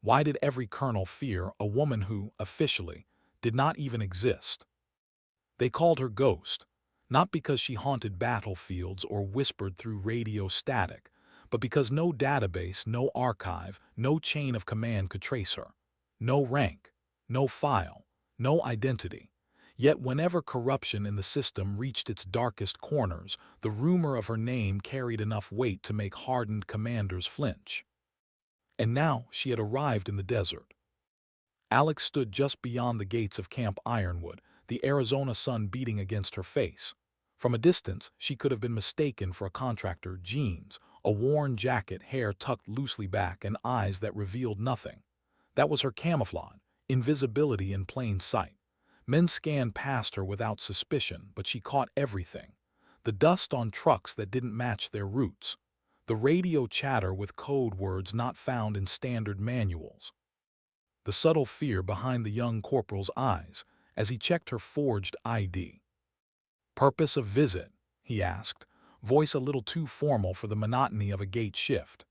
Why did every colonel fear a woman who, officially, did not even exist? They called her Ghost, not because she haunted battlefields or whispered through radio static, but because no database, no archive, no chain of command could trace her. No rank, no file, no identity. Yet whenever corruption in the system reached its darkest corners, the rumor of her name carried enough weight to make hardened commanders flinch. And now she had arrived in the desert. Alex stood just beyond the gates of Camp Ironwood, the Arizona sun beating against her face. From a distance, she could have been mistaken for a contractor. Jeans, a worn jacket, hair tucked loosely back, and eyes that revealed nothing. That was her camouflage, invisibility in plain sight. Men scanned past her without suspicion, but she caught everything. The dust on trucks that didn't match their routes. The radio chatter with code words not found in standard manuals. The subtle fear behind the young corporal's eyes as he checked her forged ID. "Purpose of visit?" he asked, voice a little too formal for the monotony of a gate shift.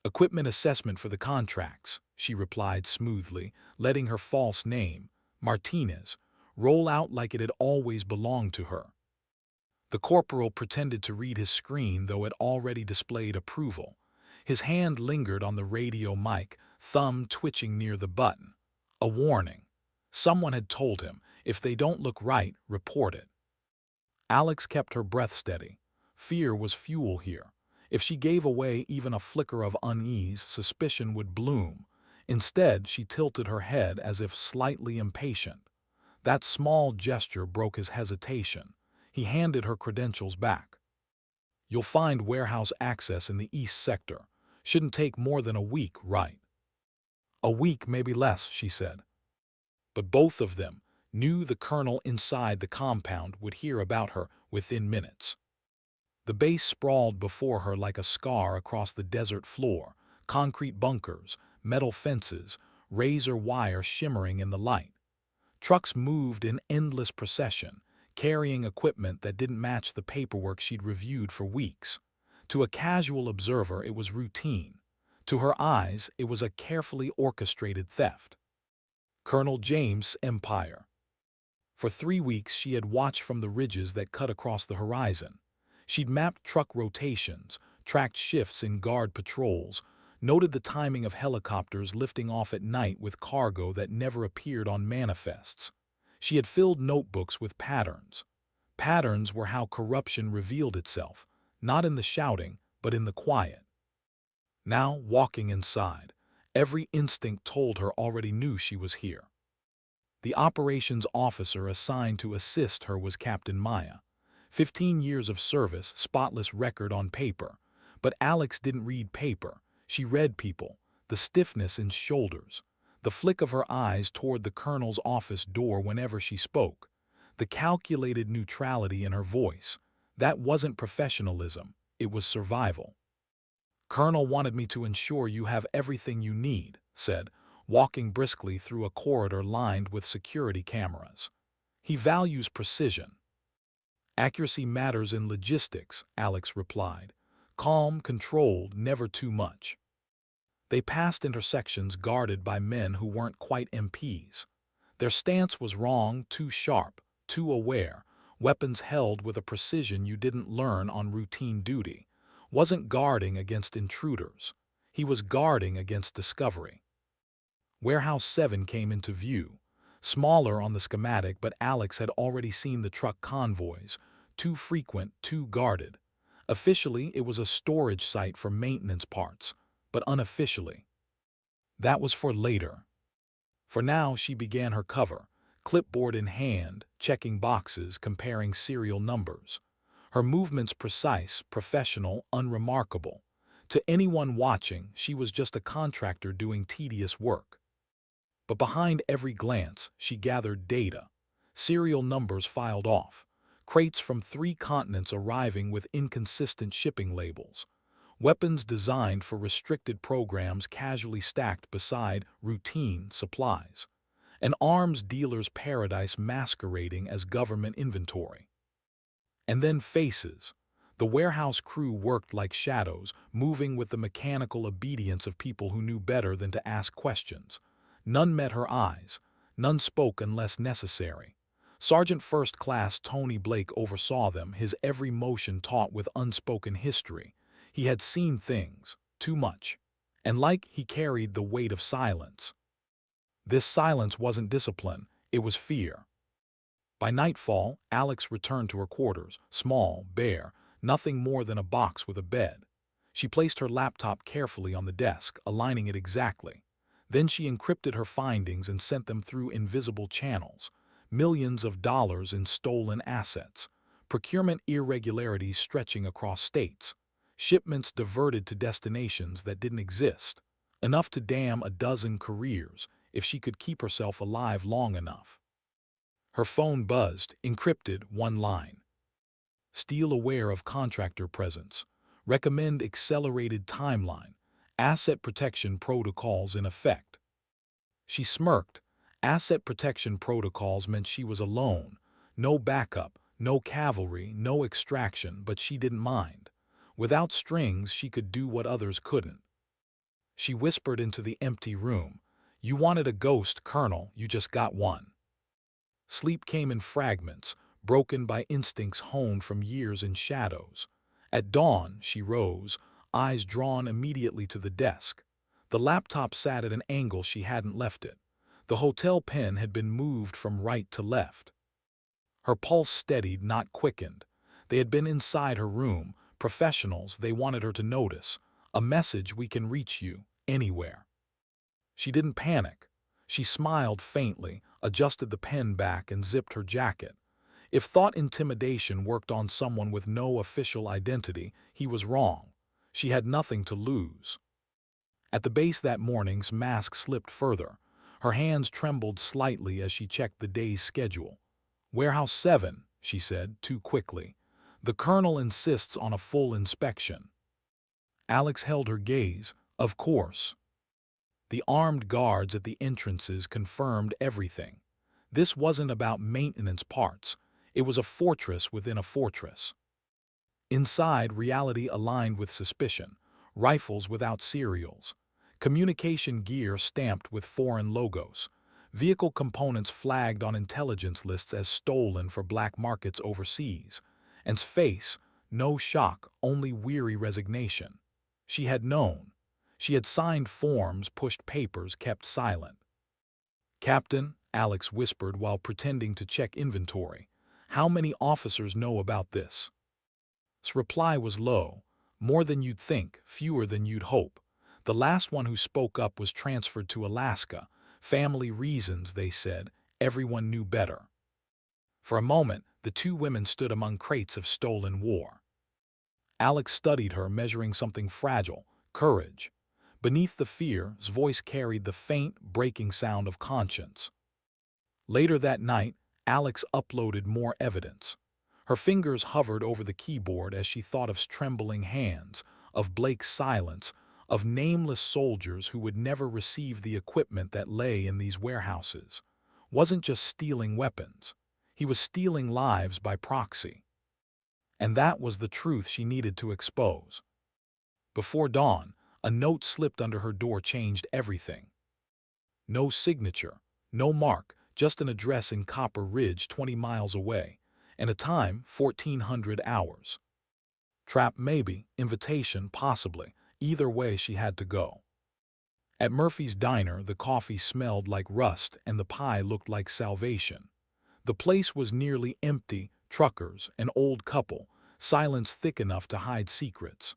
"Equipment assessment for the contracts," she replied smoothly, letting her false name, Martinez, roll out like it had always belonged to her. The corporal pretended to read his screen, though it already displayed approval. His hand lingered on the radio mic, thumb twitching near the button. A warning. Someone had told him, if they don't look right, report it. Alex kept her breath steady. Fear was fuel here. If she gave away even a flicker of unease, suspicion would bloom. Instead, she tilted her head as if slightly impatient. That small gesture broke his hesitation. He handed her credentials back. "You'll find warehouse access in the east sector. Shouldn't take more than a week, right?" "A week, maybe less," she said. But both of them knew the colonel inside the compound would hear about her within minutes. The base sprawled before her like a scar across the desert floor, concrete bunkers, metal fences, razor wire shimmering in the light. Trucks moved in endless procession, carrying equipment that didn't match the paperwork she'd reviewed for weeks. To a casual observer, it was routine. To her eyes, it was a carefully orchestrated theft. Colonel James' empire. For 3 weeks, she had watched from the ridges that cut across the horizon. She'd mapped truck rotations, tracked shifts in guard patrols, noted the timing of helicopters lifting off at night with cargo that never appeared on manifests. She had filled notebooks with patterns. Patterns were how corruption revealed itself, not in the shouting, but in the quiet. Now, walking inside, every instinct told her already knew she was here. The operations officer assigned to assist her was Captain Maya. 15 years of service, spotless record on paper. But Alex didn't read paper. She read people, the stiffness in shoulders, the flick of her eyes toward the colonel's office door whenever she spoke, the calculated neutrality in her voice. That wasn't professionalism, it was survival. "Colonel wanted me to ensure you have everything you need," said, walking briskly through a corridor lined with security cameras. "He values precision." "Accuracy matters in logistics," Alex replied. "Calm, controlled, never too much." They passed intersections guarded by men who weren't quite MPs. Their stance was wrong, too sharp, too aware, weapons held with a precision you didn't learn on routine duty. Wasn't guarding against intruders. He was guarding against discovery. Warehouse 7 came into view. Smaller on the schematic, but Alex had already seen the truck convoys. Too frequent, too guarded. Officially, it was a storage site for maintenance parts, but unofficially. That was for later. For now, she began her cover, clipboard in hand, checking boxes, comparing serial numbers. Her movements precise, professional, unremarkable. To anyone watching, she was just a contractor doing tedious work. But behind every glance, she gathered data. Serial numbers filed off. Crates from 3 continents arriving with inconsistent shipping labels. Weapons designed for restricted programs casually stacked beside routine supplies. An arms dealer's paradise masquerading as government inventory. And then faces. The warehouse crew worked like shadows, moving with the mechanical obedience of people who knew better than to ask questions. None met her eyes. None spoke unless necessary. Sergeant First Class Tony Blake oversaw them, his every motion taut with unspoken history. He had seen things, too much. And like he carried the weight of silence. This silence wasn't discipline, it was fear. By nightfall, Alex returned to her quarters, small, bare, nothing more than a box with a bed. She placed her laptop carefully on the desk, aligning it exactly. Then she encrypted her findings and sent them through invisible channels. Millions of dollars in stolen assets. Procurement irregularities stretching across states. Shipments diverted to destinations that didn't exist. Enough to damn a dozen careers, if she could keep herself alive long enough. Her phone buzzed, encrypted, one line. Still aware of contractor presence. Recommend accelerated timeline. Asset protection protocols in effect. She smirked. Asset protection protocols meant she was alone. No backup, no cavalry, no extraction, but she didn't mind. Without strings, she could do what others couldn't. She whispered into the empty room. You wanted a ghost, Colonel, you just got one. Sleep came in fragments, broken by instincts honed from years in shadows. At dawn, she rose, eyes drawn immediately to the desk. The laptop sat at an angle she hadn't left it. The hotel pen had been moved from right to left. Her pulse steadied, not quickened. They had been inside her room, professionals, they wanted her to notice. A message: we can reach you, anywhere. She didn't panic. She smiled faintly, adjusted the pen back and zipped her jacket. If thought intimidation worked on someone with no official identity, he was wrong. She had nothing to lose. At the base that morning's mask slipped further. Her hands trembled slightly as she checked the day's schedule. Warehouse 7, she said, too quickly. The colonel insists on a full inspection. Alex held her gaze. Of course. The armed guards at the entrances confirmed everything. This wasn't about maintenance parts. It was a fortress within a fortress. Inside, reality aligned with suspicion. Rifles without serials. Communication gear stamped with foreign logos. Vehicle components flagged on intelligence lists as stolen for black markets overseas. And face, no shock, only weary resignation. She had known. She had signed forms, pushed papers, kept silent. Captain, Alex whispered while pretending to check inventory. How many officers know about this? His reply was low. More than you'd think, fewer than you'd hope. The last one who spoke up was transferred to Alaska. Family reasons, they said. Everyone knew better. For a moment, the two women stood among crates of stolen war. Alex studied her, measuring something fragile, courage. Beneath the fear, his voice carried the faint, breaking sound of conscience. Later that night, Alex uploaded more evidence. Her fingers hovered over the keyboard as she thought of trembling hands, of Blake's silence, of nameless soldiers who would never receive the equipment that lay in these warehouses. Wasn't just stealing weapons. He was stealing lives by proxy. And that was the truth she needed to expose. Before dawn, a note slipped under her door changed everything. No signature, no mark, just an address in Copper Ridge 20 miles away, and a time 1400 hours. Trap maybe, invitation possibly, either way she had to go. At Murphy's Diner, the coffee smelled like rust and the pie looked like salvation. The place was nearly empty, truckers, an old couple, silence thick enough to hide secrets.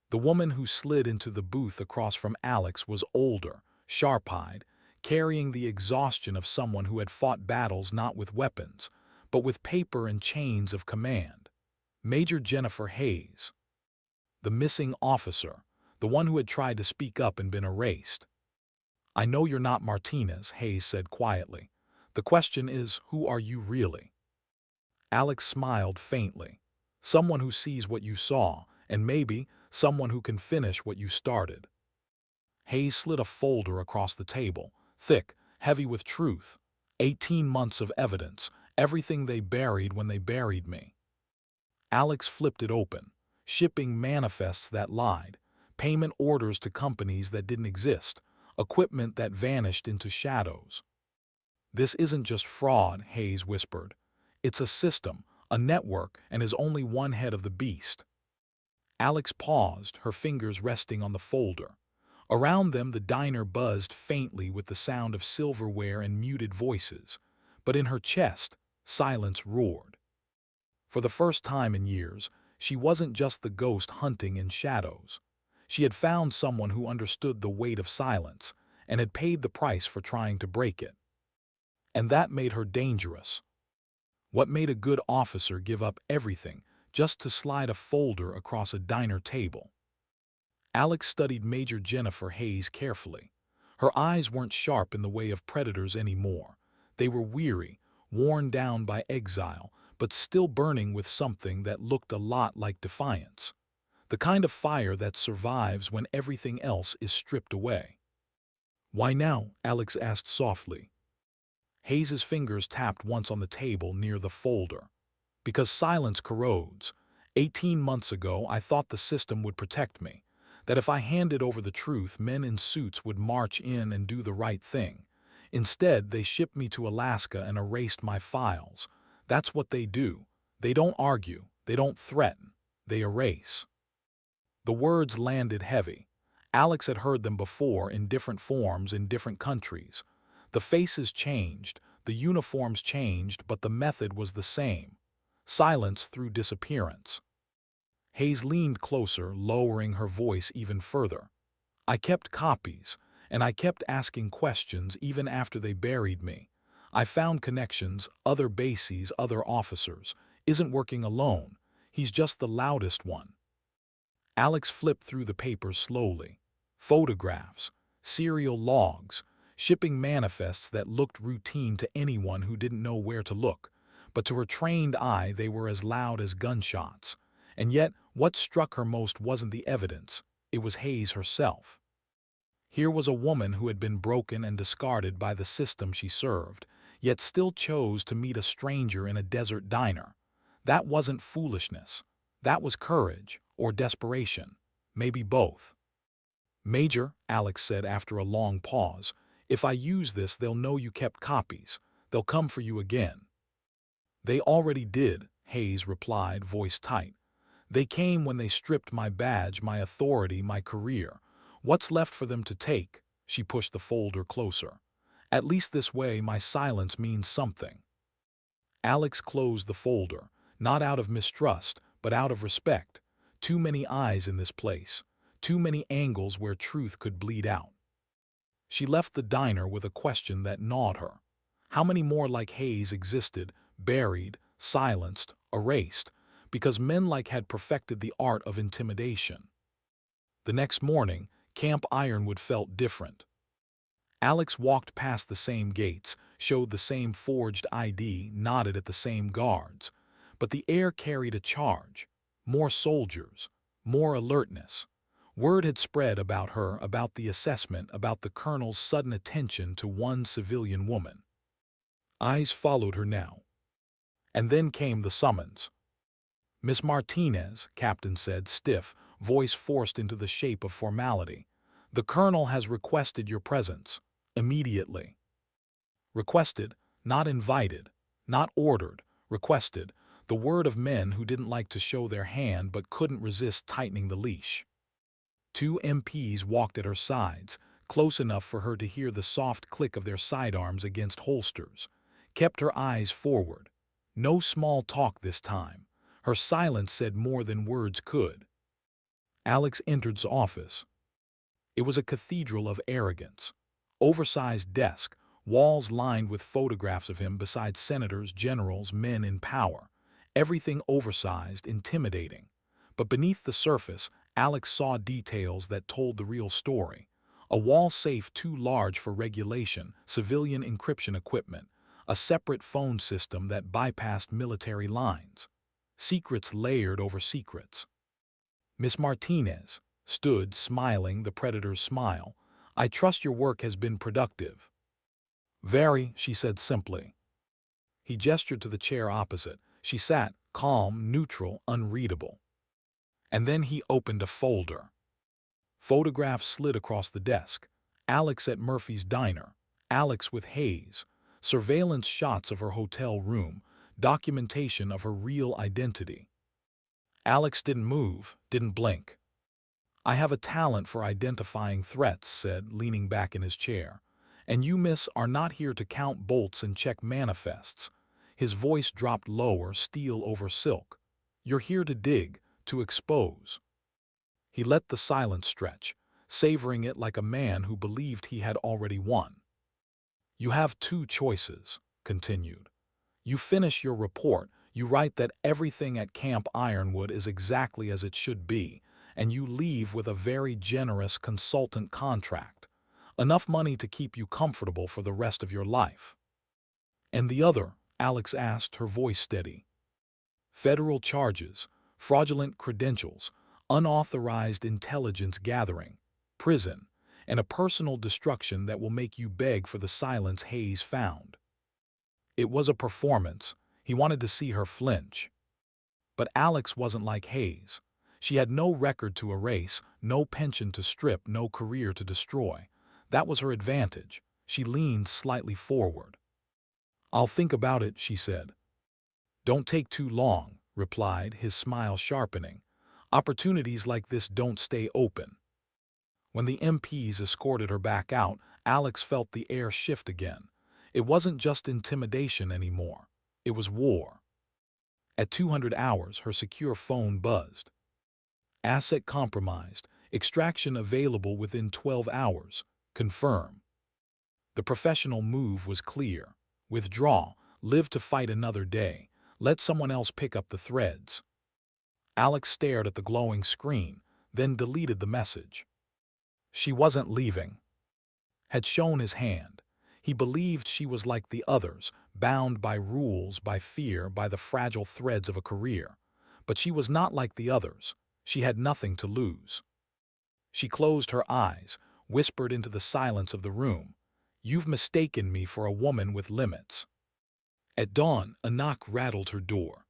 The woman who slid into the booth across from Alex was older, sharp-eyed, carrying the exhaustion of someone who had fought battles not with weapons, but with paper and chains of command. Major Jennifer Hayes. The missing officer, the one who had tried to speak up and been erased. I know you're not Martinez, Hayes said quietly. The question is, who are you really? Alex smiled faintly. Someone who sees what you saw, and maybe someone who can finish what you started. Hayes slid a folder across the table, thick, heavy with truth. 18 months of evidence, everything they buried when they buried me. Alex flipped it open. Shipping manifests that lied, payment orders to companies that didn't exist, equipment that vanished into shadows. This isn't just fraud, Hayes whispered. It's a system, a network, and is only one head of the beast. Alex paused, her fingers resting on the folder. Around them the diner buzzed faintly with the sound of silverware and muted voices, but in her chest, silence roared. For the first time in years, she wasn't just the ghost hunting in shadows. She had found someone who understood the weight of silence and had paid the price for trying to break it. And that made her dangerous. What made a good officer give up everything just to slide a folder across a diner table? Alex studied Major Jennifer Hayes carefully. Her eyes weren't sharp in the way of predators anymore. They were weary, worn down by exile, but still burning with something that looked a lot like defiance. The kind of fire that survives when everything else is stripped away. "Why now?" Alex asked softly. Hayes's fingers tapped once on the table near the folder. "Because silence corrodes. 18 months ago, I thought the system would protect me, that if I handed over the truth, men in suits would march in and do the right thing. Instead, they shipped me to Alaska and erased my files. That's what they do. They don't argue, they don't threaten, they erase." The words landed heavy. Alex had heard them before in different forms in different countries. The faces changed, the uniforms changed, but the method was the same. Silence through disappearance. Hayes leaned closer, lowering her voice even further. "I kept copies, and I kept asking questions even after they buried me. I found connections, other bases, other officers. Isn't working alone. He's just the loudest one." Alex flipped through the papers slowly. Photographs, serial logs, shipping manifests that looked routine to anyone who didn't know where to look. But to her trained eye, they were as loud as gunshots. And yet, what struck her most wasn't the evidence. It was Hayes herself. Here was a woman who had been broken and discarded by the system she served, yet still chose to meet a stranger in a desert diner. That wasn't foolishness. That was courage, or desperation. Maybe both. "Major," Alex said after a long pause, "if I use this, they'll know you kept copies. They'll come for you again." "They already did," Hayes replied, voice tight. "They came when they stripped my badge, my authority, my career. What's left for them to take?" She pushed the folder closer. "At least this way, my silence means something." Alex closed the folder, not out of mistrust, but out of respect. Too many eyes in this place. Too many angles where truth could bleed out. She left the diner with a question that gnawed her. How many more like Hayes existed, buried, silenced, erased, because men like had perfected the art of intimidation? The next morning, Camp Ironwood felt different. Alex walked past the same gates, showed the same forged ID, nodded at the same guards. But the air carried a charge. More soldiers, more alertness. Word had spread about her, about the assessment, about the colonel's sudden attention to one civilian woman. Eyes followed her now. And then came the summons. "Miss Martinez," Captain said, stiff, voice forced into the shape of formality. "The colonel has requested your presence. Immediately." Requested, not invited, not ordered, requested, the word of men who didn't like to show their hand but couldn't resist tightening the leash. 2 MPs walked at her sides, close enough for her to hear the soft click of their sidearms against holsters. Kept her eyes forward. No small talk this time. Her silence said more than words could. Alex entered's office. It was a cathedral of arrogance. Oversized desk, walls lined with photographs of him beside senators, generals, men in power. Everything oversized, intimidating. But beneath the surface, Alex saw details that told the real story. A wall safe too large for regulation, civilian encryption equipment, a separate phone system that bypassed military lines. Secrets layered over secrets. Miss Martinez stood, smiling the predator's smile. "I trust your work has been productive." "Very," she said simply. He gestured to the chair opposite. She sat, calm, neutral, unreadable. And then he opened a folder. Photographs slid across the desk. Alex at Murphy's diner. Alex with Hayes. Surveillance shots of her hotel room. Documentation of her real identity. Alex didn't move, didn't blink. "I have a talent for identifying threats," said, leaning back in his chair. "And you, miss, are not here to count bolts and check manifests." His voice dropped lower, steel over silk. "You're here to dig, to expose." He let the silence stretch, savoring it like a man who believed he had already won. "You have two choices," continued. "You finish your report, you write that everything at Camp Ironwood is exactly as it should be, and you leave with a very generous consultant contract, enough money to keep you comfortable for the rest of your life." "And the other?" Alex asked, her voice steady. "Federal charges, fraudulent credentials, unauthorized intelligence gathering, prison, and a personal destruction that will make you beg for the silence Hayes found." It was a performance. He wanted to see her flinch. But Alex wasn't like Hayes. She had no record to erase, no pension to strip, no career to destroy. That was her advantage. She leaned slightly forward. "I'll think about it," she said. "Don't take too long," replied, his smile sharpening. "Opportunities like this don't stay open." When the MPs escorted her back out, Alex felt the air shift again. It wasn't just intimidation anymore. It was war. At 200 hours, her secure phone buzzed. "Asset compromised. Extraction available within 12 hours. Confirm." The professional move was clear. Withdraw. Live to fight another day. Let someone else pick up the threads. Alex stared at the glowing screen, then deleted the message. She wasn't leaving. Had shown his hand. He believed she was like the others, bound by rules, by fear, by the fragile threads of a career. But she was not like the others. She had nothing to lose. She closed her eyes, whispered into the silence of the room, "You've mistaken me for a woman with limits." At dawn, a knock rattled her door.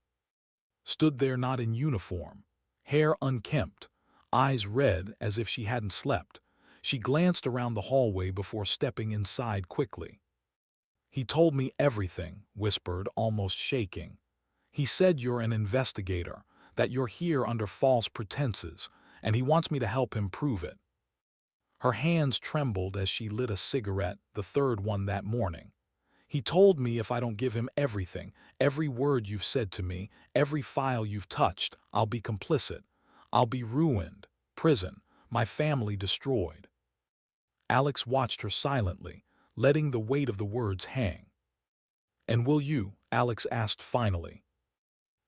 Stood there not in uniform, hair unkempt, eyes red as if she hadn't slept. She glanced around the hallway before stepping inside quickly. "He told me everything," whispered, almost shaking. "He said you're an investigator, that you're here under false pretenses, and he wants me to help him prove it." Her hands trembled as she lit a cigarette, the third one that morning. "He told me if I don't give him everything, every word you've said to me, every file you've touched, I'll be complicit. I'll be ruined, prison, my family destroyed." Alex watched her silently, letting the weight of the words hang. "And will you?" Alex asked finally.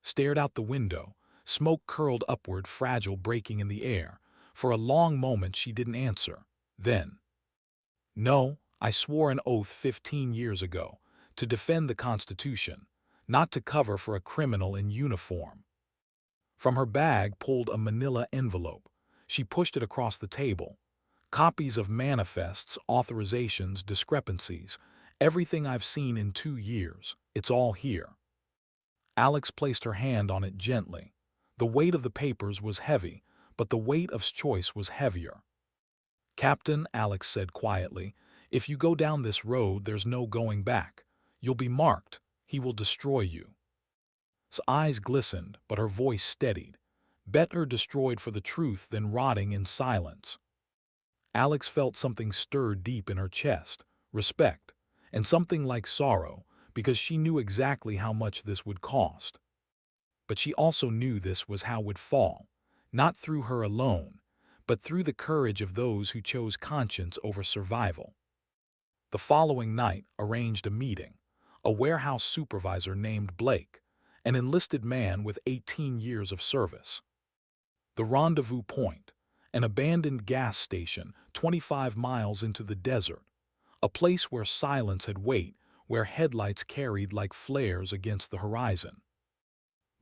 Stared out the window, smoke curled upward, fragile, breaking in the air. For a long moment she didn't answer. Then, "No, I swore an oath 15 years ago, to defend the Constitution, not to cover for a criminal in uniform." From her bag pulled a manila envelope. She pushed it across the table. "Copies of manifests, authorizations, discrepancies, everything I've seen in 2 years, it's all here." Alex placed her hand on it gently. The weight of the papers was heavy, but the weight of choice was heavier. "Captain," Alex said quietly, "if you go down this road, there's no going back. You'll be marked. He will destroy you." His eyes glistened, but her voice steadied. "Better destroyed for the truth than rotting in silence." Alex felt something stir deep in her chest, respect, and something like sorrow, because she knew exactly how much this would cost. But she also knew this was how it would fall, not through her alone, but through the courage of those who chose conscience over survival. The following night arranged a meeting. A warehouse supervisor named Blake, an enlisted man with 18 years of service. The rendezvous point, an abandoned gas station 25 miles into the desert, a place where silence had weight, where headlights carried like flares against the horizon.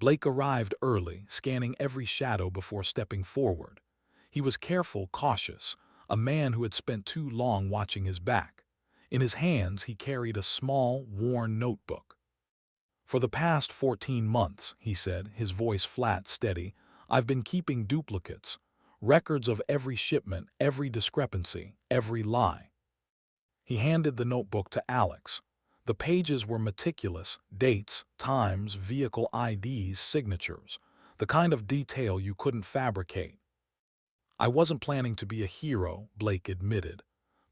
Blake arrived early, scanning every shadow before stepping forward. He was careful, cautious, a man who had spent too long watching his back. In his hands he carried a small, worn notebook. For the past 14 months, he said, his voice flat, steady, I've been keeping duplicates, records of every shipment, every discrepancy, every lie. He handed the notebook to Alex. The pages were meticulous, dates, times, vehicle IDs, signatures, the kind of detail you couldn't fabricate. I wasn't planning to be a hero, Blake admitted.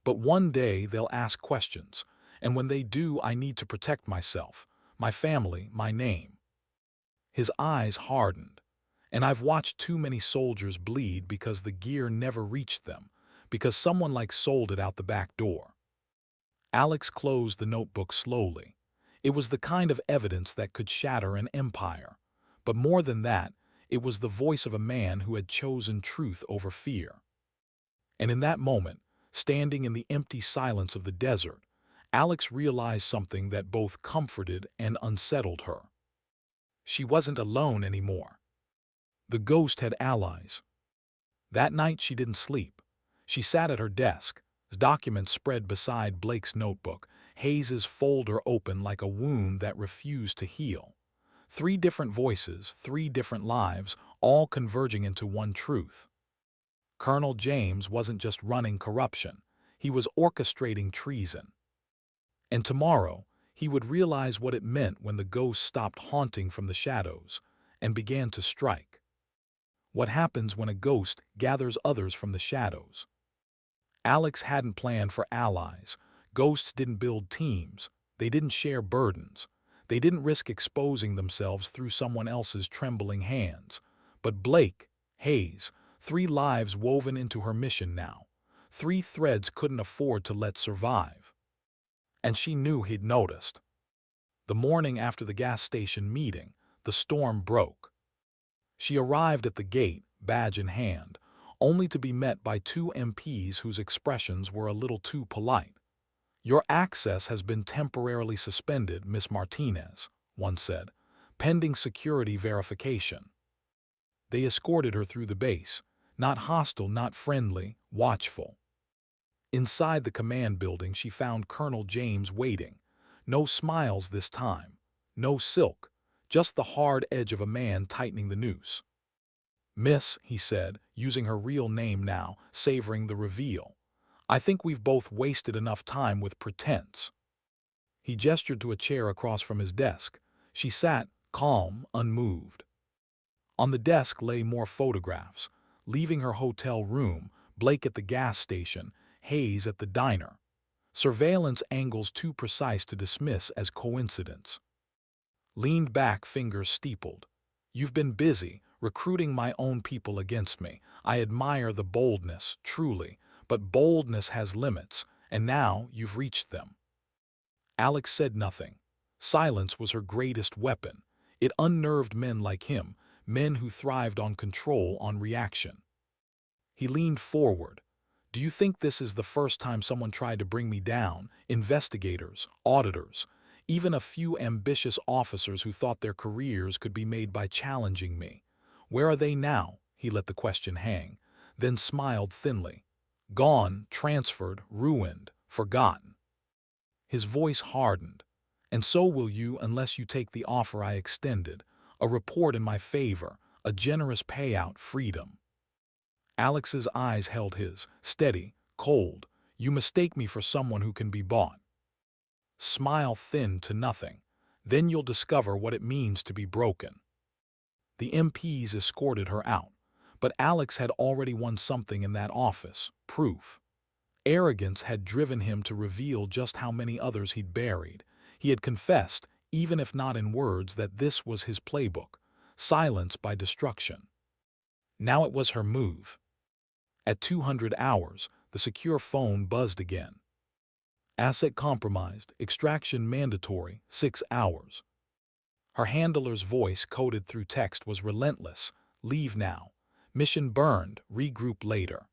But one day they'll ask questions, and when they do, I need to protect myself, my family, my name. His eyes hardened. And I've watched too many soldiers bleed because the gear never reached them, because someone sold it out the back door. Alex closed the notebook slowly. It was the kind of evidence that could shatter an empire. But more than that, it was the voice of a man who had chosen truth over fear. And in that moment, standing in the empty silence of the desert, Alex realized something that both comforted and unsettled her. She wasn't alone anymore. The ghost had allies. That night she didn't sleep. She sat at her desk, documents spread beside Blake's notebook, Hayes's folder open like a wound that refused to heal. 3 different voices, 3 different lives, all converging into one truth. Colonel James wasn't just running corruption. He was orchestrating treason. And tomorrow, he would realize what it meant when the ghost stopped haunting from the shadows and began to strike. What happens when a ghost gathers others from the shadows? Alex hadn't planned for allies. Ghosts didn't build teams. They didn't share burdens. They didn't risk exposing themselves through someone else's trembling hands. But Blake, Hayes, 3 lives woven into her mission now. 3 threads couldn't afford to let survive. And she knew he'd noticed. The morning after the gas station meeting, the storm broke. She arrived at the gate, badge in hand, only to be met by 2 MPs whose expressions were a little too polite. Your access has been temporarily suspended, Miss Martinez, one said, pending security verification. They escorted her through the base, not hostile, not friendly, watchful. Inside the command building, she found Colonel James waiting. No smiles this time, no silk, just the hard edge of a man tightening the noose. Miss, he said, using her real name now, savoring the reveal, I think we've both wasted enough time with pretense. He gestured to a chair across from his desk. She sat, calm, unmoved. On the desk lay more photographs. Leaving her hotel room, Blake at the gas station, Hayes at the diner. Surveillance angles too precise to dismiss as coincidence. Leaned back, fingers steepled. You've been busy, recruiting my own people against me. I admire the boldness, truly, but boldness has limits, and now you've reached them. Alex said nothing. Silence was her greatest weapon. It unnerved men like him, men who thrived on control, on reaction. He leaned forward. Do you think this is the first time someone tried to bring me down? Investigators, auditors, even a few ambitious officers who thought their careers could be made by challenging me. Where are they now? He let the question hang, then smiled thinly. Gone, transferred, ruined, forgotten. His voice hardened. And so will you unless you take the offer I extended, a report in my favor, a generous payout, freedom. Alex's eyes held his, steady, cold. You mistake me for someone who can be bought. Smile thin to nothing. Then you'll discover what it means to be broken. The MPs escorted her out, but Alex had already won something in that office, proof. Arrogance had driven him to reveal just how many others he'd buried. He had confessed, even if not in words, that this was his playbook, silence by destruction. Now it was her move. At 200 hours, the secure phone buzzed again. Asset compromised, extraction mandatory, 6 hours. Her handler's voice, coded through text, was relentless. Leave now. Mission burned, regroup later.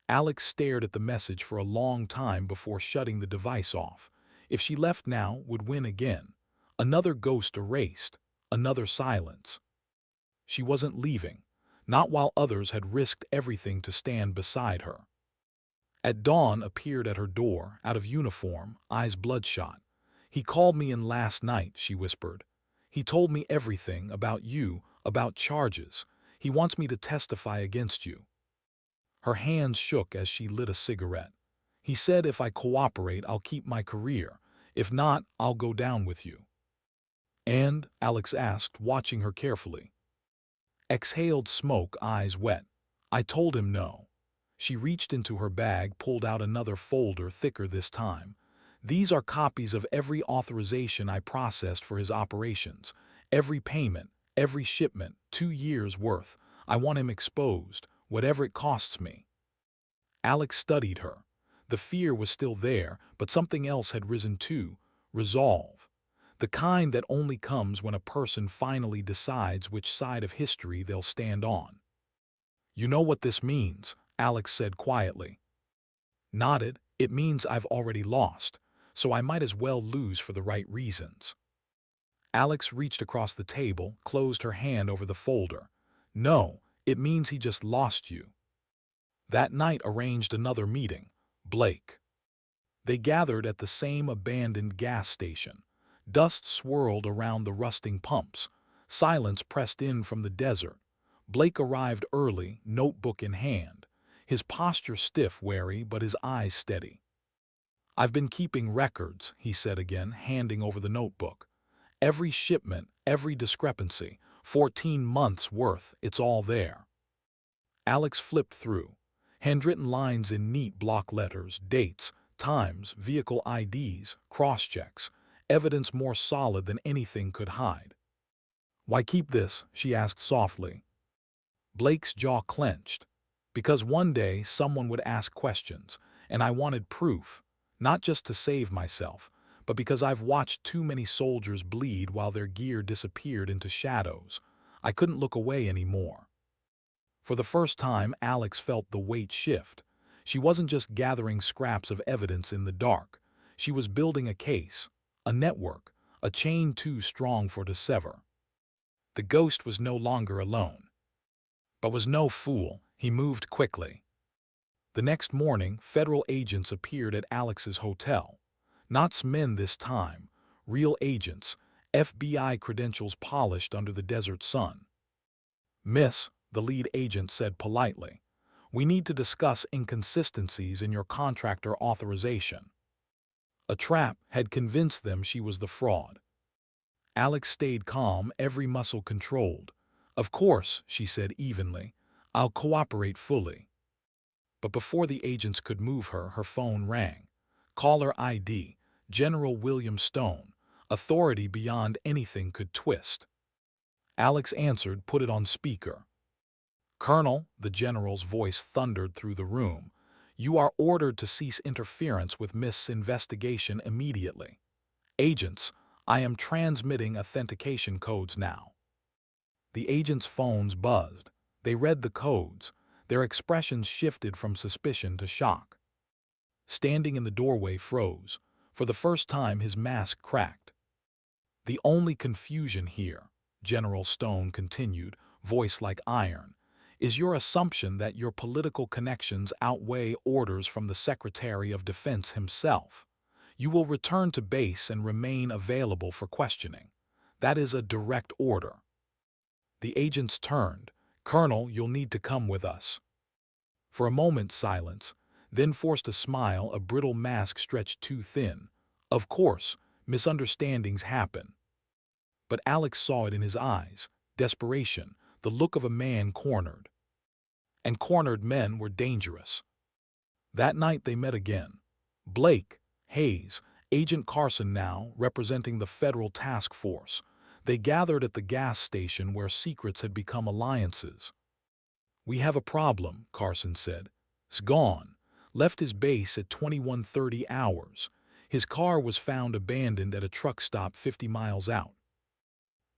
Alex stared at the message for a long time before shutting the device off. If she left now, would win again. Another ghost erased, another silence. She wasn't leaving, not while others had risked everything to stand beside her. At dawn appeared at her door, out of uniform, eyes bloodshot. "He called me in last night," she whispered. "He told me everything about you, about charges. He wants me to testify against you." Her hands shook as she lit a cigarette. "He said if I cooperate, I'll keep my career. If not, I'll go down with you." "And?" Alex asked, watching her carefully. Exhaled smoke, eyes wet. "I told him no." She reached into her bag, pulled out another folder, thicker this time. "These are copies of every authorization I processed for his operations. Every payment, every shipment, 2 years' worth. I want him exposed, whatever it costs me." Alex studied her. The fear was still there, but something else had risen too: resolve. The kind that only comes when a person finally decides which side of history they'll stand on. "You know what this means," Alex said quietly. Nodded. "It means I've already lost, so I might as well lose for the right reasons." Alex reached across the table, closed her hand over the folder. "No, it means he just lost you." That night arranged another meeting. Blake. They gathered at the same abandoned gas station. Dust swirled around the rusting pumps. Silence pressed in from the desert. Blake arrived early, notebook in hand. His posture stiff, wary, but his eyes steady. "I've been keeping records," he said again, handing over the notebook. "Every shipment, every discrepancy, 14 months' worth, it's all there." Alex flipped through. Handwritten lines in neat block letters, dates, times, vehicle IDs, cross-checks, evidence more solid than anything could hide. "Why keep this?" she asked softly. Blake's jaw clenched. "Because one day someone would ask questions, and I wanted proof, not just to save myself, but because I've watched too many soldiers bleed while their gear disappeared into shadows. I couldn't look away anymore." For the first time, Alex felt the weight shift. She wasn't just gathering scraps of evidence in the dark. She was building a case, a network, a chain too strong for to sever. The ghost was no longer alone. But was no fool. He moved quickly. The next morning, federal agents appeared at Alex's hotel. Not men this time, real agents, FBI credentials polished under the desert sun. "Miss," the lead agent said politely, "we need to discuss inconsistencies in your contractor authorization." A trap had convinced them she was the fraud. Alex stayed calm, every muscle controlled. "Of course," she said evenly, "I'll cooperate fully." But before the agents could move her, her phone rang. Caller ID, General William Stone, authority beyond anything could twist. Alex answered, put it on speaker. "Colonel," the general's voice thundered through the room, "you are ordered to cease interference with Miss' investigation immediately. Agents, I am transmitting authentication codes now." The agents' phones buzzed. They read the codes. Their expressions shifted from suspicion to shock. Standing in the doorway froze. For the first time, his mask cracked. "The only confusion here," General Stone continued, voice like iron, "is your assumption that your political connections outweigh orders from the Secretary of Defense himself. You will return to base and remain available for questioning. That is a direct order." The agents turned. "Colonel, you'll need to come with us." For a moment, silence, then forced a smile, a brittle mask stretched too thin. "Of course, misunderstandings happen." But Alex saw it in his eyes, desperation, the look of a man cornered. And cornered men were dangerous. That night they met again. Blake, Hayes, Agent Carson now, representing the federal task force. They gathered at the gas station where secrets had become alliances. "We have a problem," Carson said. "It's gone. Left his base at 21:30 hours. His car was found abandoned at a truck stop 50 miles out."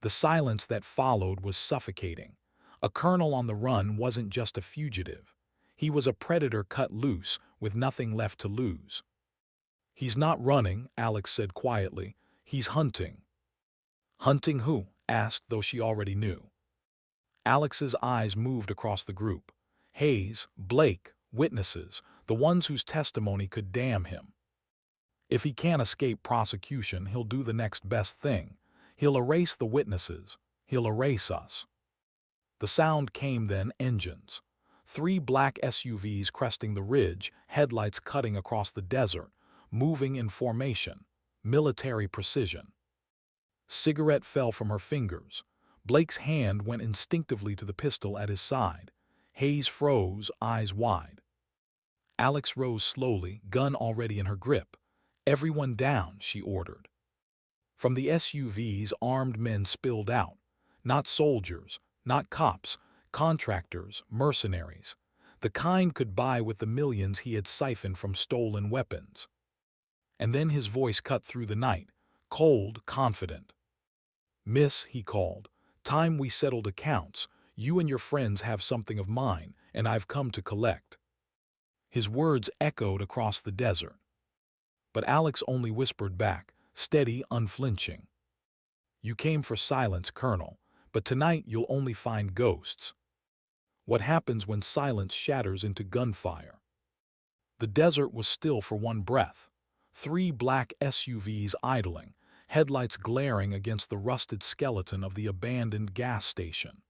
The silence that followed was suffocating. A colonel on the run wasn't just a fugitive. He was a predator cut loose, with nothing left to lose. "He's not running," Alex said quietly. "He's hunting." "Hunting who?" asked, though she already knew. Alex's eyes moved across the group. Hayes, Blake, witnesses, the ones whose testimony could damn him. If he can't escape prosecution, he'll do the next best thing. He'll erase the witnesses. He'll erase us. The sound came then, engines. 3 black SUVs cresting the ridge, headlights cutting across the desert, moving in formation, military precision. Cigarette fell from her fingers. Blake's hand went instinctively to the pistol at his side. Hayes froze, eyes wide. Alex rose slowly, gun already in her grip. "Everyone down," she ordered. From the SUVs, armed men spilled out. Not soldiers, not cops, contractors, mercenaries. The kind could buy with the millions he had siphoned from stolen weapons. And then his voice cut through the night, cold, confident. "Miss," he called, "time we settled accounts. You and your friends have something of mine, and I've come to collect." His words echoed across the desert. But Alex only whispered back, steady, unflinching. "You came for silence, Colonel, but tonight you'll only find ghosts." What happens when silence shatters into gunfire? The desert was still for one breath. 3 black SUVs idling, headlights glaring against the rusted skeleton of the abandoned gas station.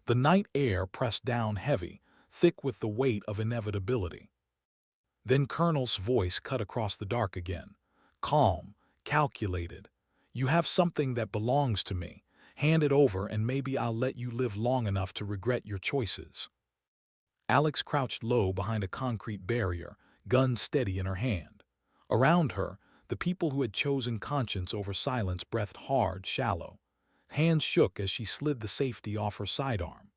The night air pressed down heavy, thick with the weight of inevitability. Then Colonel's voice cut across the dark again. Calm, calculated. "You have something that belongs to me. Hand it over and maybe I'll let you live long enough to regret your choices." Alex crouched low behind a concrete barrier, gun steady in her hand. Around her, the people who had chosen conscience over silence breathed hard, shallow. Hands shook as she slid the safety off her sidearm.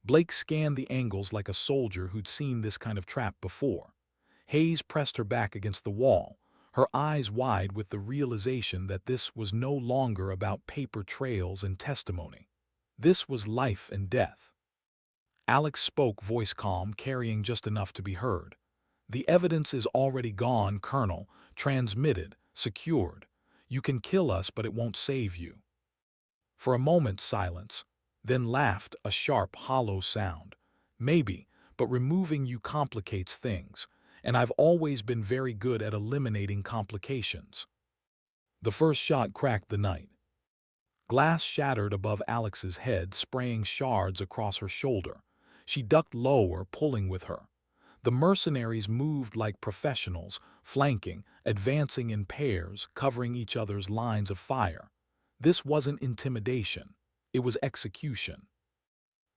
Blake scanned the angles like a soldier who'd seen this kind of trap before. Hayes pressed her back against the wall, her eyes wide with the realization that this was no longer about paper trails and testimony. This was life and death. Alex spoke, voice calm, carrying just enough to be heard. "The evidence is already gone, Colonel, transmitted, secured. You can kill us, but it won't save you." For a moment, silence, then laughed, a sharp, hollow sound. "Maybe, but removing you complicates things, and I've always been very good at eliminating complications." The first shot cracked the night. Glass shattered above Alex's head, spraying shards across her shoulder. She ducked lower, pulling with her. The mercenaries moved like professionals, flanking, advancing in pairs, covering each other's lines of fire. This wasn't intimidation. It was execution.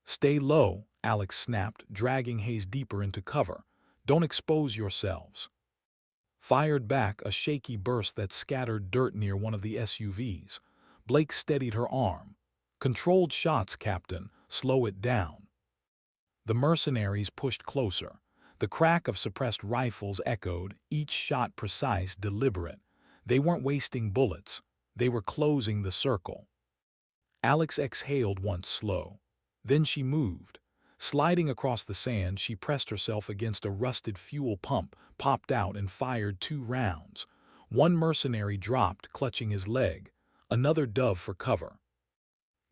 "Stay low," Alex snapped, dragging Hayes deeper into cover. "Don't expose yourselves." Fired back, a shaky burst that scattered dirt near one of the SUVs. Blake steadied her arm. "Controlled shots, Captain. Slow it down." The mercenaries pushed closer. The crack of suppressed rifles echoed, each shot precise, deliberate. They weren't wasting bullets. They were closing the circle. Alex exhaled once, slow. Then she moved. Sliding across the sand, she pressed herself against a rusted fuel pump, popped out and fired 2 rounds. One mercenary dropped, clutching his leg. Another dove for cover.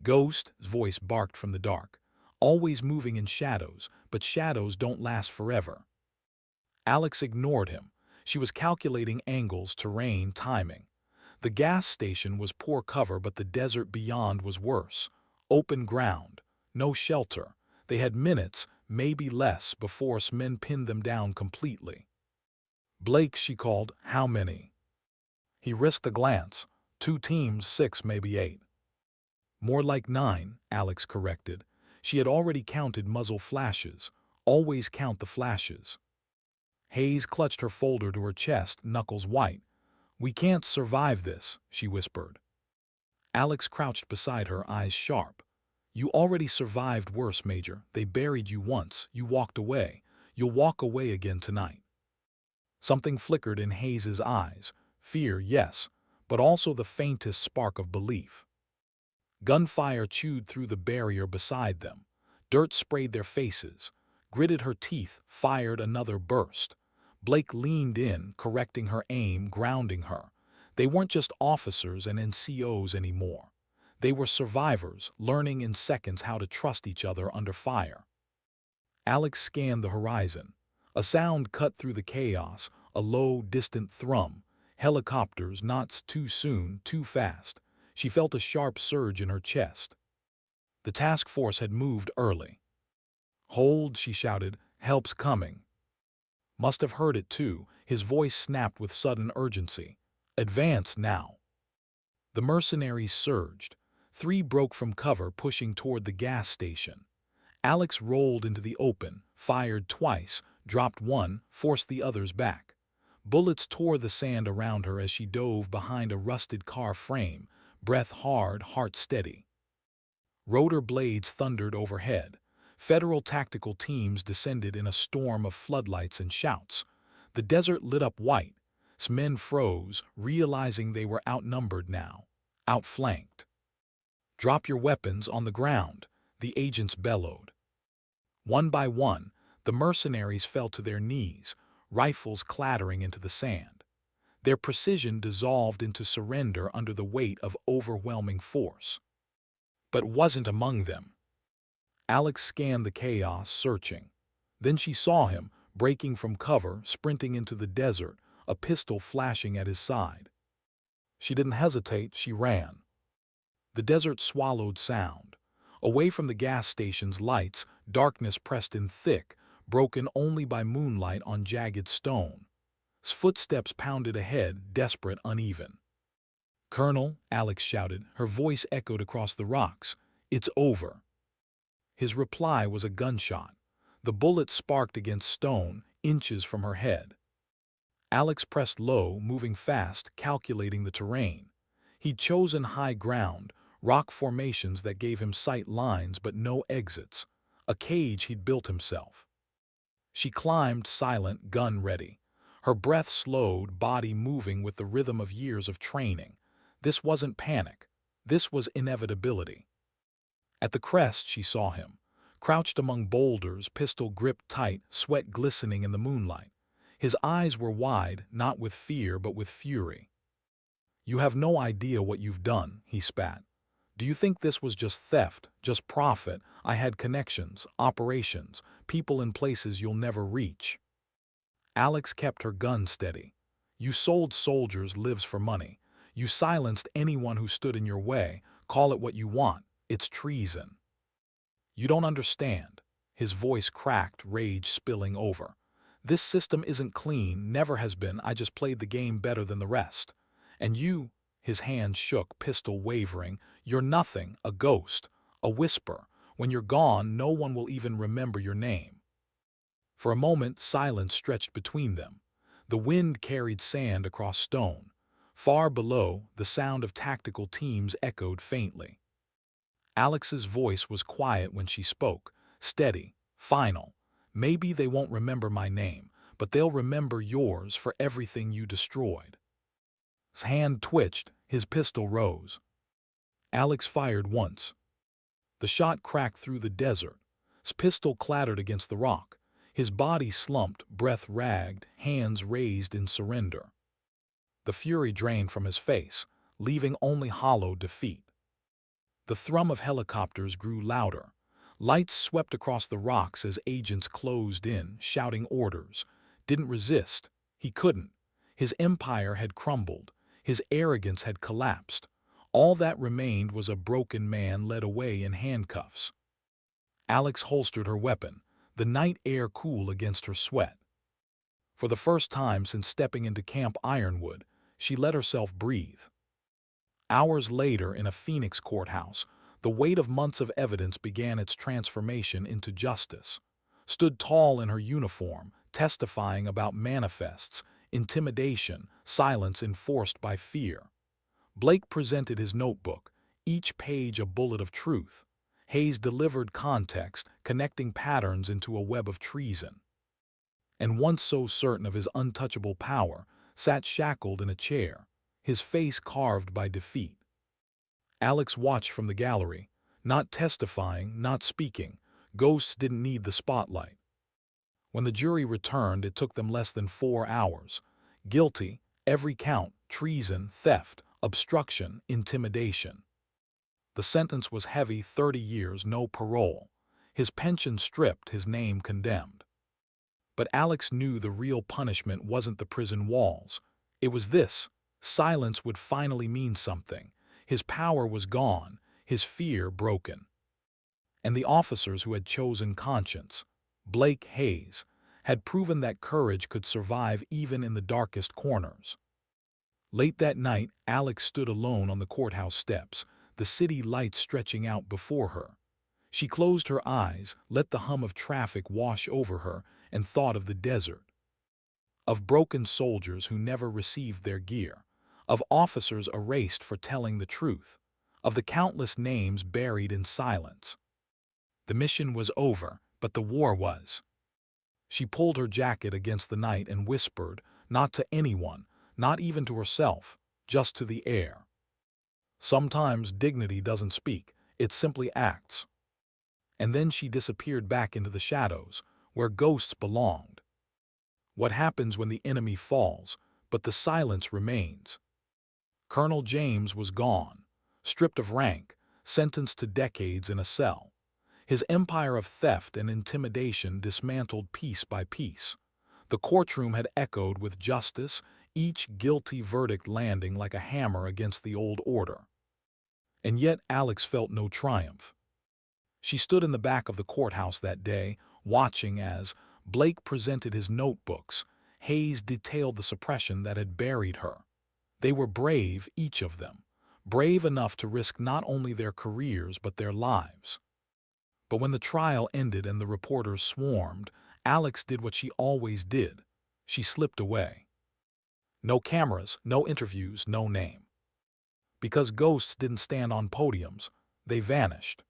"Ghost's voice barked from the dark. "Always moving in shadows, but shadows don't last forever." Alex ignored him. She was calculating angles, terrain, timing. The gas station was poor cover, but the desert beyond was worse. Open ground, no shelter. They had minutes, maybe less, before men pinned them down completely. "Blake," she called, "how many?" He risked a glance. 2 teams, 6, maybe 8. "More like 9, Alex corrected. She had already counted muzzle flashes. Always count the flashes. Hayes clutched her folder to her chest, knuckles white. "We can't survive this," she whispered. Alex crouched beside her, eyes sharp. "You already survived worse, Major. They buried you once. You walked away. You'll walk away again tonight." Something flickered in Hayes's eyes. Fear, yes, but also the faintest spark of belief. Gunfire chewed through the barrier beside them. Dirt sprayed their faces. Gritted her teeth, fired another burst. Blake leaned in, correcting her aim, grounding her. They weren't just officers and NCOs anymore. They were survivors, learning in seconds how to trust each other under fire. Alex scanned the horizon. A sound cut through the chaos, a low, distant thrum. helicopters, knots, too soon, too fast. She felt a sharp surge in her chest. The task force had moved early. "Hold," she shouted, "help's coming." Must have heard it too. His voice snapped with sudden urgency. "Advance now." The mercenaries surged. 3 broke from cover, pushing toward the gas station. Alex rolled into the open, fired twice, dropped one, forced the others back. Bullets tore the sand around her as she dove behind a rusted car frame, breath hard, heart steady. Rotor blades thundered overhead. Federal tactical teams descended in a storm of floodlights and shouts. The desert lit up white. Men froze, realizing they were outnumbered now, outflanked. "Drop your weapons on the ground," the agents bellowed. One by one, the mercenaries fell to their knees, rifles clattering into the sand. Their precision dissolved into surrender under the weight of overwhelming force. But wasn't among them. Alex scanned the chaos, searching. Then she saw him, breaking from cover, sprinting into the desert, a pistol flashing at his side. She didn't hesitate, she ran. The desert swallowed sound. Away from the gas station's lights, darkness pressed in thick, broken only by moonlight on jagged stone. Footsteps pounded ahead, desperate, uneven. "Colonel," Alex shouted, her voice echoed across the rocks. "It's over." His reply was a gunshot. The bullet sparked against stone, inches from her head. Alex pressed low, moving fast, calculating the terrain. He'd chosen high ground, rock formations that gave him sight lines but no exits, a cage he'd built himself. She climbed, silent, gun ready. Her breath slowed, body moving with the rhythm of years of training. This wasn't panic. This was inevitability. At the crest, she saw him, crouched among boulders, pistol gripped tight, sweat glistening in the moonlight. His eyes were wide, not with fear but with fury. "You have no idea what you've done," he spat. "Do you think this was just theft, just profit? I had connections, operations, people in places you'll never reach." Alex kept her gun steady. "You sold soldiers lives for money. You silenced anyone who stood in your way. Call it what you want. It's treason." "You don't understand." His voice cracked, rage spilling over. "This system isn't clean, never has been. I just played the game better than the rest. And you," his hand shook, pistol wavering, "you're nothing, a ghost, a whisper. When you're gone, no one will even remember your name." For a moment, silence stretched between them. The wind carried sand across stone. Far below, the sound of tactical teams echoed faintly. Alex's voice was quiet when she spoke, steady, final. "Maybe they won't remember my name, but they'll remember yours for everything you destroyed." His hand twitched, his pistol rose. Alex fired once. The shot cracked through the desert. His pistol clattered against the rock. His body slumped, breath ragged, hands raised in surrender. The fury drained from his face, leaving only hollow defeat. The thrum of helicopters grew louder. Lights swept across the rocks as agents closed in, shouting orders. Didn't resist. He couldn't. His empire had crumbled. His arrogance had collapsed. All that remained was a broken man led away in handcuffs. Alex holstered her weapon, the night air cool against her sweat. For the first time since stepping into Camp Ironwood, she let herself breathe. Hours later, in a Phoenix courthouse, the weight of months of evidence began its transformation into justice. Stood tall in her uniform, testifying about manifests, intimidation, silence enforced by fear. Blake presented his notebook, each page a bullet of truth. Hayes delivered context, connecting patterns into a web of treason. And once so certain of his untouchable power, sat shackled in a chair, his face carved by defeat. Alex watched from the gallery, not testifying, not speaking. Ghosts didn't need the spotlight. When the jury returned, it took them less than 4 hours. Guilty, every count, treason, theft, obstruction, intimidation. The sentence was heavy, 30 years, no parole. His pension stripped, his name condemned. But Alex knew the real punishment wasn't the prison walls. It was this: silence would finally mean something. His power was gone, his fear broken. And the officers who had chosen conscience, Blake Hayes, had proven that courage could survive even in the darkest corners. Late that night, Alex stood alone on the courthouse steps, the city lights stretching out before her. She closed her eyes, let the hum of traffic wash over her, and thought of the desert. Of broken soldiers who never received their gear, of officers erased for telling the truth, of the countless names buried in silence. The mission was over, but the war was. She pulled her jacket against the night and whispered, not to anyone, not even to herself, just to the air. Sometimes dignity doesn't speak, it simply acts. And then she disappeared back into the shadows, where ghosts belonged. What happens when the enemy falls, but the silence remains? Colonel James was gone, stripped of rank, sentenced to decades in a cell. His empire of theft and intimidation dismantled piece by piece. The courtroom had echoed with justice, each guilty verdict landing like a hammer against the old order. And yet Alex felt no triumph. She stood in the back of the courthouse that day, watching as Blake presented his notebooks. Hayes detailed the suppression that had buried her. They were brave, each of them, brave enough to risk not only their careers but their lives. But when the trial ended and the reporters swarmed, Alex did what she always did. She slipped away. No cameras, no interviews, no name. Because ghosts didn't stand on podiums, they vanished.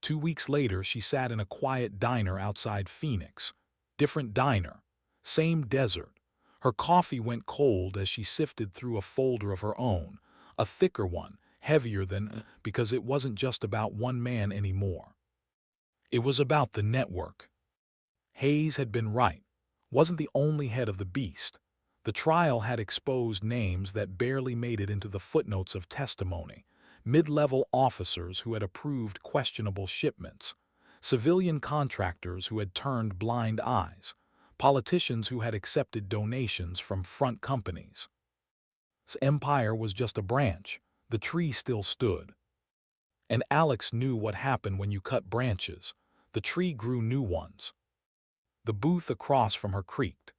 2 weeks later, she sat in a quiet diner outside Phoenix. Different diner, same desert. Her coffee went cold as she sifted through a folder of her own, a thicker one, heavier than, because it wasn't just about one man anymore. It was about the network. Hayes had been right, wasn't the only head of the beast. The trial had exposed names that barely made it into the footnotes of testimony. Mid-level officers who had approved questionable shipments, civilian contractors who had turned blind eyes, politicians who had accepted donations from front companies. His empire was just a branch. The tree still stood. And Alex knew what happened when you cut branches. The tree grew new ones. The booth across from her creaked.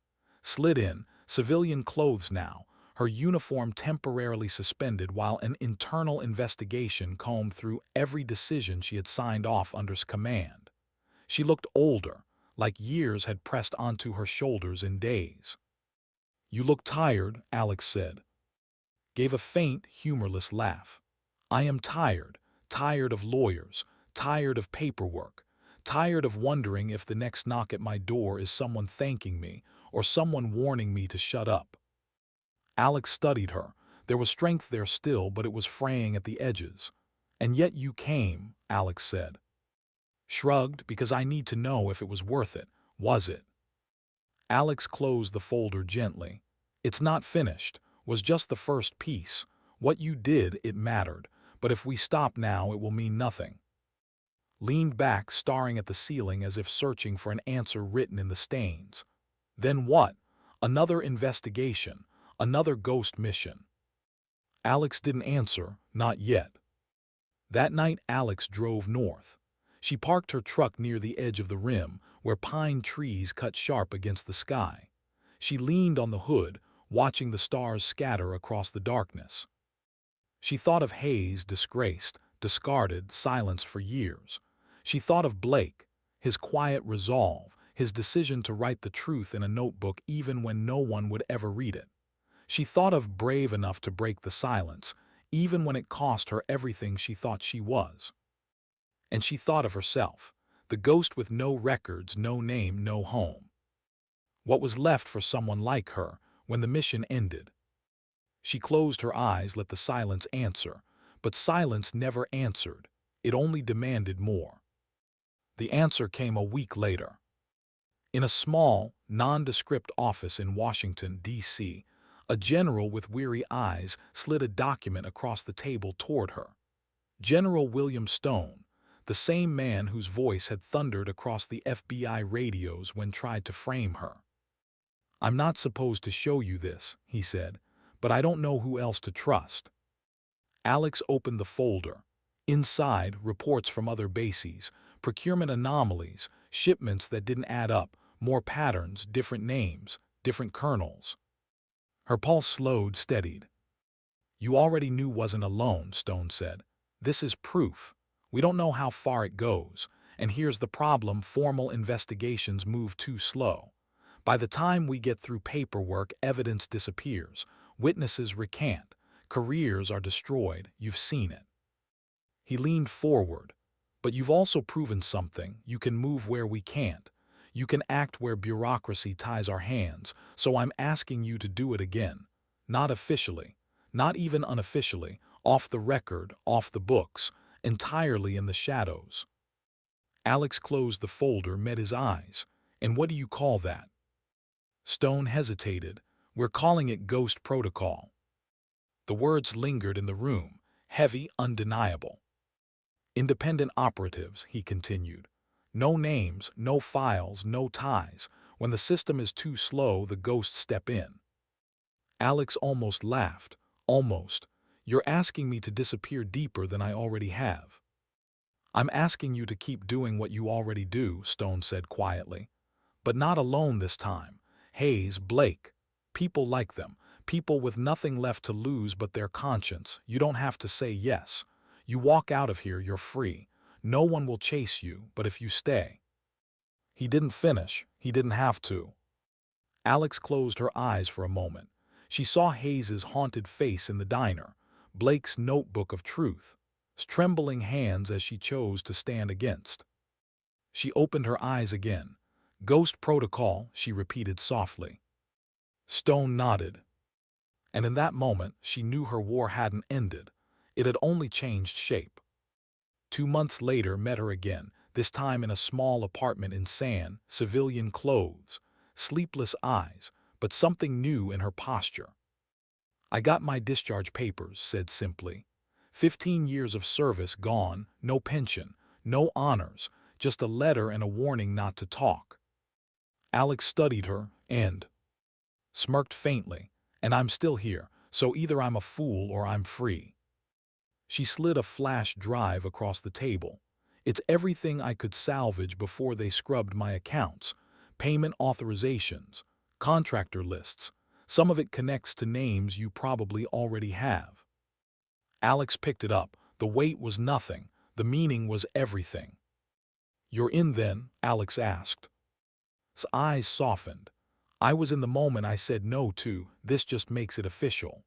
Slid in, civilian clothes now, her uniform temporarily suspended while an internal investigation combed through every decision she had signed off under command. She looked older, like years had pressed onto her shoulders in days. "You look tired," Alex said. Gave a faint, humorless laugh. "I am tired, tired of lawyers, tired of paperwork, tired of wondering if the next knock at my door is someone thanking me or someone warning me to shut up." Alex studied her. There was strength there still, but it was fraying at the edges. "And yet you came," Alex said. Shrugged, "because I need to know if it was worth it. Was it?" Alex closed the folder gently. "It's not finished. Was just the first piece. What you did, it mattered. But if we stop now, it will mean nothing." Leaned back, staring at the ceiling as if searching for an answer written in the stains. "Then what? Another investigation. Another ghost mission." Alex didn't answer, not yet. That night Alex drove north. She parked her truck near the edge of the rim, where pine trees cut sharp against the sky. She leaned on the hood, watching the stars scatter across the darkness. She thought of Hayes, disgraced, discarded, silenced for years. She thought of Blake, his quiet resolve, his decision to write the truth in a notebook even when no one would ever read it. She thought of brave enough to break the silence, even when it cost her everything she thought she was. And she thought of herself, the ghost with no records, no name, no home. What was left for someone like her when the mission ended? She closed her eyes, let the silence answer, but silence never answered. It only demanded more. The answer came a week later. In a small, nondescript office in Washington, D.C., a general with weary eyes slid a document across the table toward her. General William Stone, the same man whose voice had thundered across the FBI radios when tried to frame her. "I'm not supposed to show you this," he said, but I don't know who else to trust. Alex opened the folder. Inside, reports from other bases, procurement anomalies, shipments that didn't add up, more patterns, different names, different colonels. Her pulse slowed, steadied. You already knew wasn't alone, Stone said. This is proof. We don't know how far it goes. And here's the problem, formal investigations move too slow. By the time we get through paperwork, evidence disappears. Witnesses recant. Careers are destroyed. You've seen it. He leaned forward. But you've also proven something. You can move where we can't. You can act where bureaucracy ties our hands. So I'm asking you to do it again. Not officially. Not even unofficially. Off the record, off the books. Entirely in the shadows. Alex closed the folder, met his eyes. And what do you call that? Stone hesitated. We're calling it Ghost Protocol. The words lingered in the room, heavy, undeniable. Independent operatives, he continued. No names, no files, no ties. When the system is too slow, the ghosts step in. Alex almost laughed. Almost. You're asking me to disappear deeper than I already have. I'm asking you to keep doing what you already do, Stone said quietly. But not alone this time. Hayes, Blake. People like them. People with nothing left to lose but their conscience. You don't have to say yes. You walk out of here, you're free. No one will chase you, but if you stay. He didn't finish. He didn't have to. Alex closed her eyes for a moment. She saw Hayes's haunted face in the diner, Blake's notebook of truth, trembling hands as she chose to stand against. She opened her eyes again. Ghost Protocol, she repeated softly. Stone nodded. And in that moment, she knew her war hadn't ended. It had only changed shape. 2 months later, met her again, this time in a small apartment in San, civilian clothes, sleepless eyes, but something new in her posture. I got my discharge papers, said simply. 15 years of service gone, no pension, no honors, just a letter and a warning not to talk. Alex studied her and smirked faintly. And I'm still here, so either I'm a fool or I'm free. She slid a flash drive across the table. It's everything I could salvage before they scrubbed my accounts. Payment authorizations, contractor lists. Some of it connects to names you probably already have. Alex picked it up. The weight was nothing. The meaning was everything. You're in then? Alex asked. His eyes softened. I was in the moment I said no to. This just makes it official.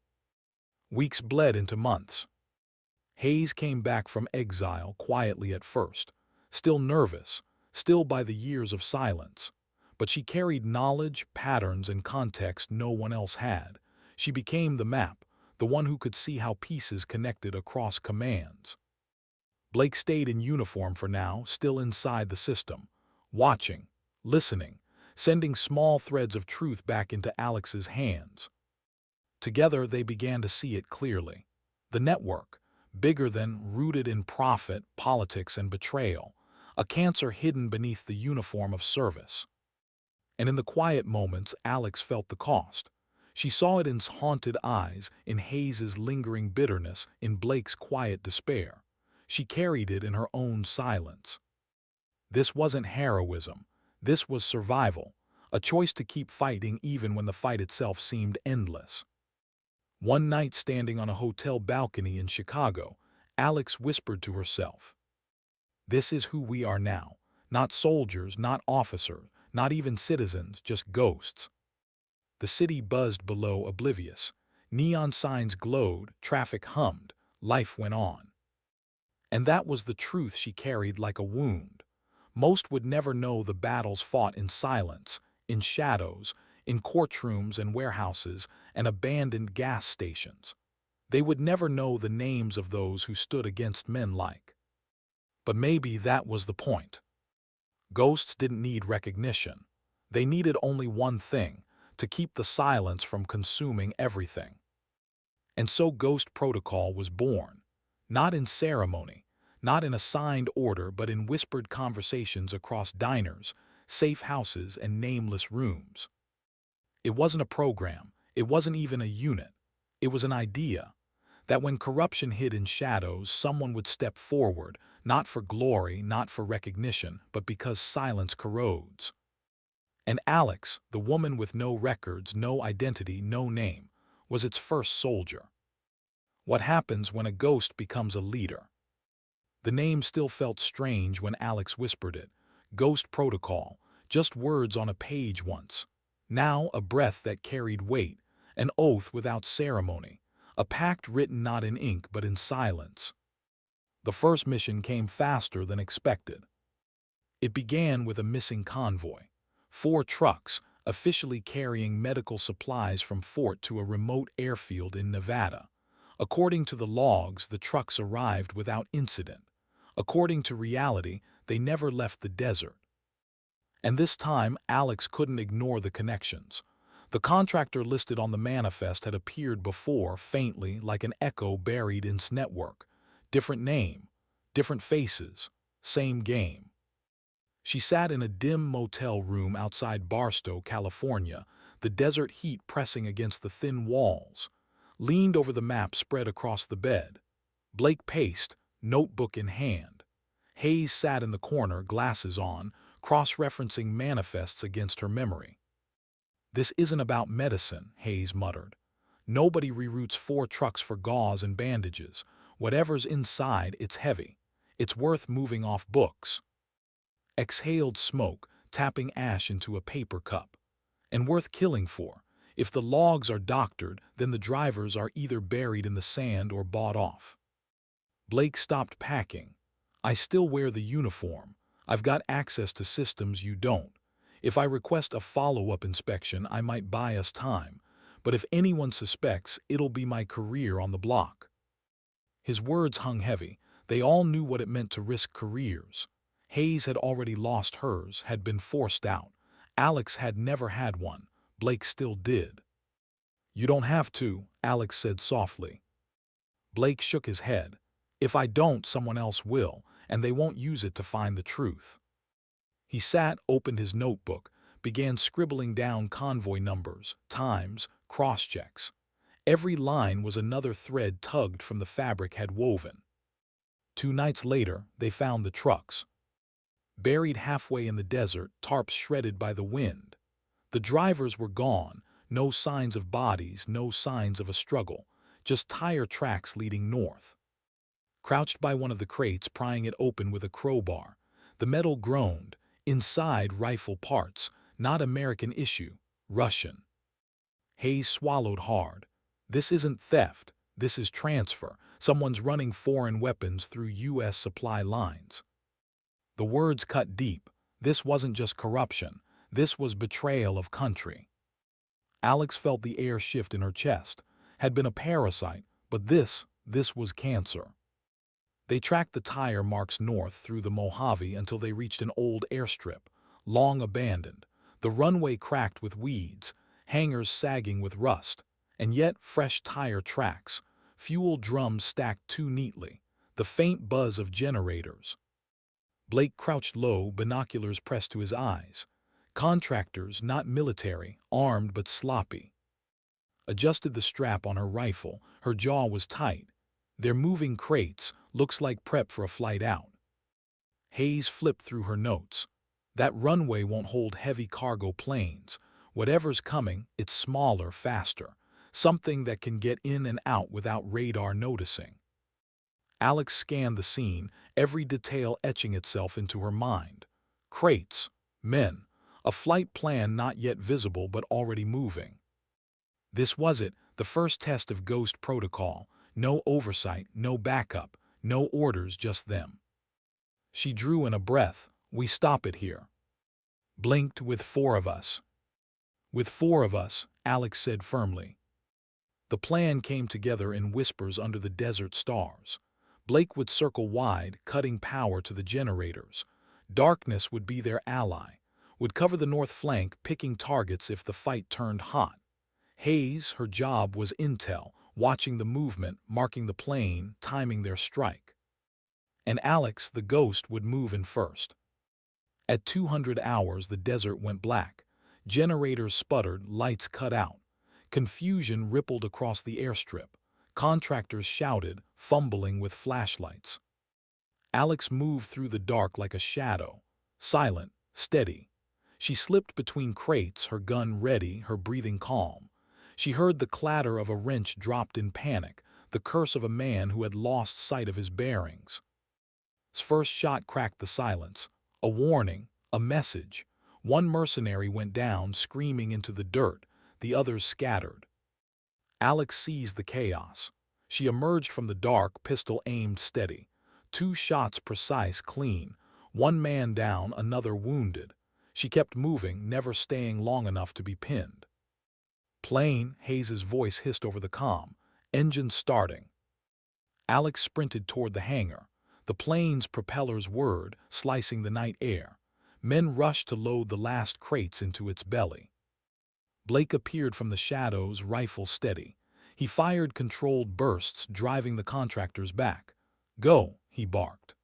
Weeks bled into months. Hayes came back from exile quietly at first, still nervous, still by the years of silence. But she carried knowledge, patterns, and context no one else had. She became the map, the one who could see how pieces connected across commands. Blake stayed in uniform for now, still inside the system, watching, listening, sending small threads of truth back into Alex's hands. Together they began to see it clearly. The network, bigger than, rooted in profit, politics, and betrayal, a cancer hidden beneath the uniform of service. And in the quiet moments, Alex felt the cost. She saw it in haunted eyes, in Hayes's lingering bitterness, in Blake's quiet despair. She carried it in her own silence. This wasn't heroism. This was survival, a choice to keep fighting even when the fight itself seemed endless. One night, standing on a hotel balcony in Chicago, Alex whispered to herself, "This is who we are now. Not soldiers, not officers, not even citizens, just ghosts." The city buzzed below, oblivious. Neon signs glowed, traffic hummed, life went on. And that was the truth she carried like a wound. Most would never know the battles fought in silence, in shadows, in courtrooms and warehouses and abandoned gas stations. They would never know the names of those who stood against men like. But maybe that was the point. Ghosts didn't need recognition. They needed only one thing, to keep the silence from consuming everything. And so Ghost Protocol was born, not in ceremony, not in a signed order, but in whispered conversations across diners, safe houses, and nameless rooms. It wasn't a program. It wasn't even a unit. It was an idea that when corruption hid in shadows, someone would step forward, not for glory, not for recognition, but because silence corrodes. And Alex, the woman with no records, no identity, no name, was its first soldier. What happens when a ghost becomes a leader? The name still felt strange when Alex whispered it. Ghost protocol, just words on a page once. Now a breath that carried weight, an oath without ceremony, a pact written not in ink but in silence. The first mission came faster than expected. It began with a missing convoy. 4 trucks, officially carrying medical supplies from Fort to a remote airfield in Nevada. According to the logs, the trucks arrived without incident. According to reality, they never left the desert. And this time, Alex couldn't ignore the connections. The contractor listed on the manifest had appeared before, faintly, like an echo buried in its network. Different name, different faces, same game. She sat in a dim motel room outside Barstow, California, the desert heat pressing against the thin walls. Leaned over the map spread across the bed. Blake paced, notebook in hand. Hayes sat in the corner, glasses on, cross-referencing manifests against her memory. "This isn't about medicine," Hayes muttered. "Nobody reroutes 4 trucks for gauze and bandages. Whatever's inside, it's heavy. It's worth moving off books." Exhaled smoke, tapping ash into a paper cup. "And worth killing for. If the logs are doctored, then the drivers are either buried in the sand or bought off." Blake stopped packing. "I still wear the uniform. I've got access to systems you don't. If I request a follow-up inspection, I might buy us time. But if anyone suspects, it'll be my career on the block." His words hung heavy. They all knew what it meant to risk careers. Hayes had already lost hers, had been forced out. Alex had never had one. Blake still did. "You don't have to," Alex said softly. Blake shook his head. "If I don't, someone else will, and they won't use it to find the truth." He sat, opened his notebook, began scribbling down convoy numbers, times, cross-checks. Every line was another thread tugged from the fabric had woven. 2 nights later, they found the trucks. Buried halfway in the desert, tarps shredded by the wind. The drivers were gone, no signs of bodies, no signs of a struggle, just tire tracks leading north. Crouched by one of the crates, prying it open with a crowbar, the metal groaned. Inside, rifle parts, not American issue, Russian. Hayes swallowed hard. "This isn't theft, this is transfer. Someone's running foreign weapons through U.S. supply lines." The words cut deep. This wasn't just corruption. This was betrayal of country. Alex felt the air shift in her chest. Had been a parasite, but this was cancer. They tracked the tire marks north through the Mojave until they reached an old airstrip, long abandoned. The runway cracked with weeds, hangars sagging with rust, and yet fresh tire tracks, fuel drums stacked too neatly, the faint buzz of generators. Blake crouched low, binoculars pressed to his eyes. Contractors, not military, armed but sloppy. Adjusted the strap on her rifle, her jaw was tight. "They're moving crates, looks like prep for a flight out." Hayes flipped through her notes. "That runway won't hold heavy cargo planes. Whatever's coming, it's smaller, faster. Something that can get in and out without radar noticing." Alex scanned the scene, every detail etching itself into her mind. Crates, men, a flight plan not yet visible but already moving. This was it, the first test of Ghost Protocol. No oversight, no backup, no orders, just them. She drew in a breath. "We stop it here." Blinked. "With 4 of us." "With 4 of us," Alex said firmly. The plan came together in whispers under the desert stars. Blake would circle wide, cutting power to the generators. Darkness would be their ally, would cover the north flank, picking targets if the fight turned hot. Hayes, her job was intel, watching the movement, marking the plane, timing their strike. And Alex, the ghost, would move in first. At 200 hours, the desert went black. Generators sputtered, lights cut out. Confusion rippled across the airstrip. Contractors shouted, fumbling with flashlights. Alex moved through the dark like a shadow, silent, steady. She slipped between crates, her gun ready, her breathing calm. She heard the clatter of a wrench dropped in panic, the curse of a man who had lost sight of his bearings. His first shot cracked the silence. A warning, a message. One mercenary went down, screaming into the dirt. The others scattered. Alex seized the chaos. She emerged from the dark, pistol aimed steady. 2 shots precise, clean. 1 man down, another wounded. She kept moving, never staying long enough to be pinned. Plane, Hayes's voice hissed over the comm. Engine starting. Alex sprinted toward the hangar. The plane's propellers whirred, slicing the night air. Men rushed to load the last crates into its belly. Blake appeared from the shadows, rifle steady. He fired controlled bursts, driving the contractors back. "Go," he barked.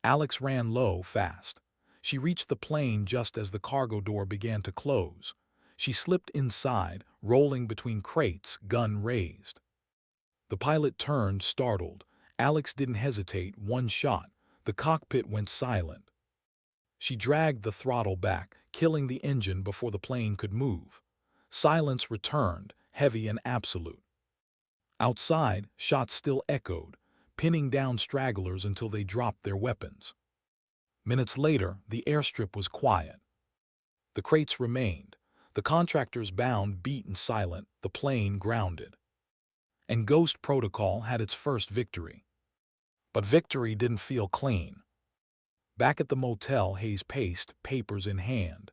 Alex ran low, fast. She reached the plane just as the cargo door began to close. She slipped inside, rolling between crates, gun raised. The pilot turned, startled. Alex didn't hesitate, 1 shot. The cockpit went silent. She dragged the throttle back, killing the engine before the plane could move. Silence returned, heavy and absolute. Outside, shots still echoed, pinning down stragglers until they dropped their weapons. Minutes later, the airstrip was quiet. The crates remained. The contractors bound, beat and silent, the plane grounded. And Ghost Protocol had its first victory. But victory didn't feel clean. Back at the motel, Hayes paced, papers in hand.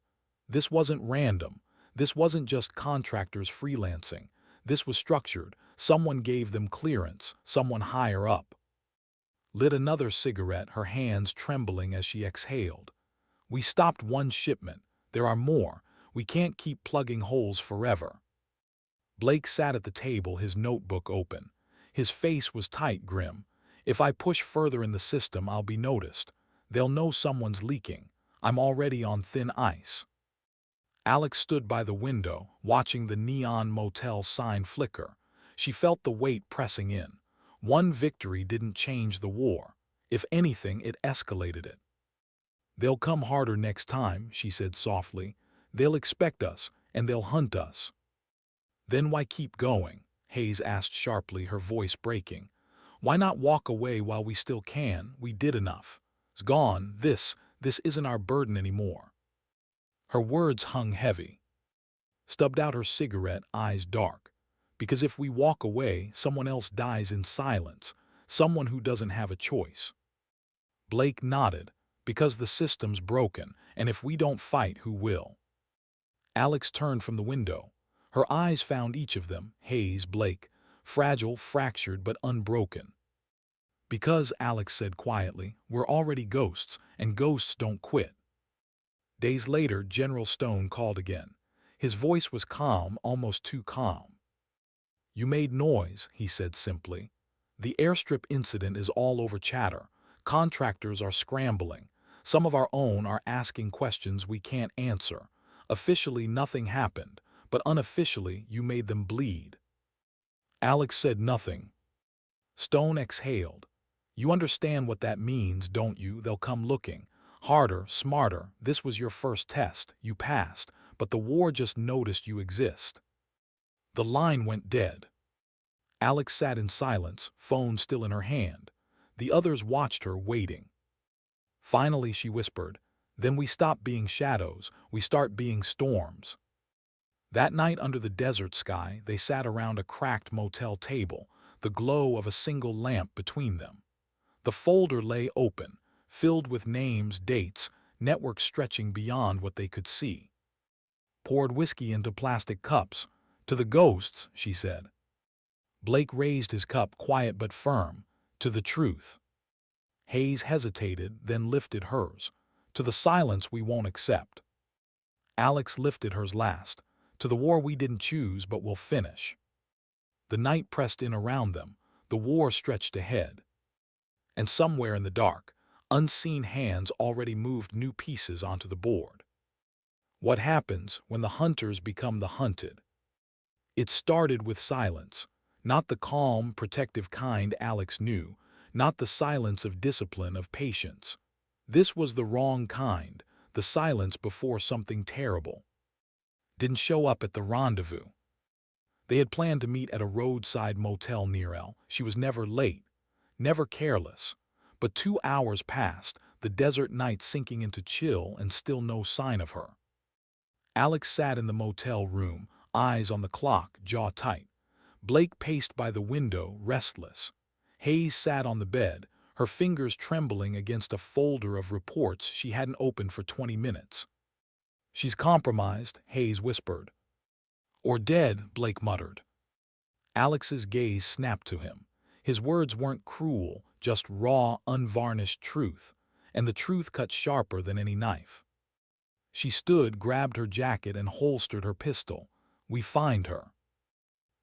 This wasn't random. This wasn't just contractors freelancing. This was structured. Someone gave them clearance, someone higher up. Lit another cigarette, her hands trembling as she exhaled. "We stopped 1 shipment. There are more. We can't keep plugging holes forever." Blake sat at the table, his notebook open. His face was tight, grim. "If I push further in the system, I'll be noticed. They'll know someone's leaking. I'm already on thin ice." Alex stood by the window, watching the neon motel sign flicker. She felt the weight pressing in. One victory didn't change the war. If anything, it escalated it. "They'll come harder next time," she said softly. "They'll expect us, and they'll hunt us." "Then why keep going?" Hayes asked sharply, her voice breaking. "Why not walk away while we still can? We did enough. It's gone. This isn't our burden anymore." Her words hung heavy. Stubbed out her cigarette, eyes dark. "Because if we walk away, someone else dies in silence. Someone who doesn't have a choice." Blake nodded. "Because the system's broken, and if we don't fight, who will?" Alex turned from the window. Her eyes found each of them, Hayes, Blake, fragile, fractured, but unbroken. "Because," Alex said quietly, "we're already ghosts, and ghosts don't quit." Days later, General Stone called again. His voice was calm, almost too calm. "You made noise," he said simply. "The airstrip incident is all over chatter. Contractors are scrambling. Some of our own are asking questions we can't answer. Officially, nothing happened, but unofficially, you made them bleed." Alex said nothing. Stone exhaled. "You understand what that means, don't you? They'll come looking. Harder, smarter. This was your first test. You passed, but the war just noticed you exist." The line went dead. Alex sat in silence, phone still in her hand. The others watched her, waiting. Finally, she whispered, "Then we stop being shadows. We start being storms." That night under the desert sky, they sat around a cracked motel table, the glow of a single lamp between them. The folder lay open, filled with names, dates, networks stretching beyond what they could see. Poured whiskey into plastic cups. "To the ghosts," she said. Blake raised his cup, quiet but firm. "To the truth." Hayes hesitated, then lifted hers. "To the silence we won't accept." Alex lifted hers last. "To the war we didn't choose but will finish." The night pressed in around them. The war stretched ahead. And somewhere in the dark, unseen hands already moved new pieces onto the board. What happens when the hunters become the hunted? It started with silence, not the calm, protective kind Alex knew, not the silence of discipline, of patience. This was the wrong kind, the silence before something terrible. Didn't show up at the rendezvous. They had planned to meet at a roadside motel near El. She was never late, never careless. But 2 hours passed, the desert night sinking into chill, and still no sign of her. Alex sat in the motel room, eyes on the clock, jaw tight. Blake paced by the window, restless. Hayes sat on the bed, her fingers trembling against a folder of reports she hadn't opened for 20 minutes. "She's compromised," Hayes whispered. "Or dead," Blake muttered. Alex's gaze snapped to him. His words weren't cruel, just raw, unvarnished truth, and the truth cut sharper than any knife. She stood, grabbed her jacket, and holstered her pistol. "We find her."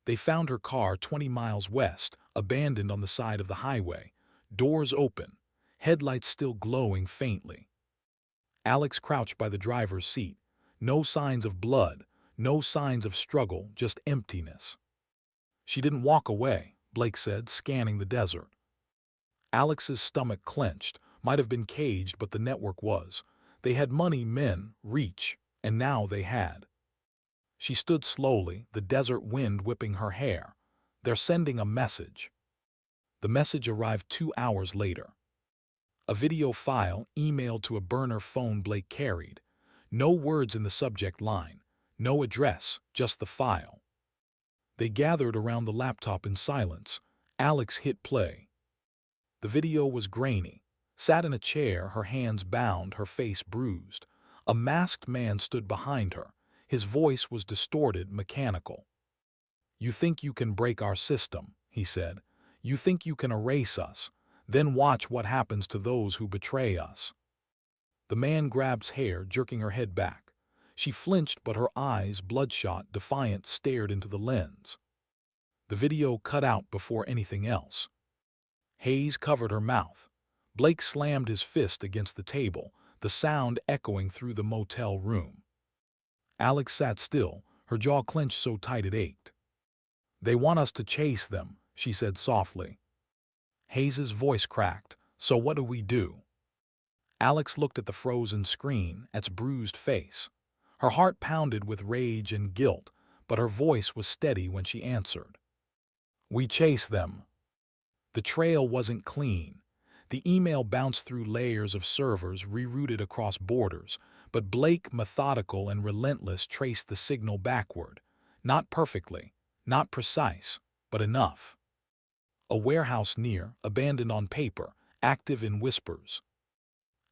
They found her car 20 miles west, abandoned on the side of the highway, doors open, headlights still glowing faintly. Alex crouched by the driver's seat. No signs of blood, no signs of struggle, just emptiness. "She didn't walk away," Blake said, scanning the desert. Alex's stomach clenched, might have been caged, but the network was. They had money, men, reach, and now they had. She stood slowly, the desert wind whipping her hair. "They're sending a message." The message arrived 2 hours later. A video file emailed to a burner phone Blake carried. No words in the subject line, no address, just the file. They gathered around the laptop in silence. Alex hit play. The video was grainy. Sat in a chair, her hands bound, her face bruised. A masked man stood behind her. His voice was distorted, mechanical. "You think you can break our system," he said. "You think you can erase us. Then watch what happens to those who betray us." The man grabbed hair, jerking her head back. She flinched, but her eyes, bloodshot, defiant, stared into the lens. The video cut out before anything else. Hayes covered her mouth. Blake slammed his fist against the table, the sound echoing through the motel room. Alex sat still, her jaw clenched so tight it ached. "They want us to chase them," she said softly. Hayes's voice cracked. "So what do we do?" Alex looked at the frozen screen, at its bruised face. Her heart pounded with rage and guilt, but her voice was steady when she answered. "We chase them." The trail wasn't clean. The email bounced through layers of servers, rerouted across borders, but Blake, methodical and relentless, traced the signal backward. Not perfectly, not precise, but enough. A warehouse near, abandoned on paper, active in whispers.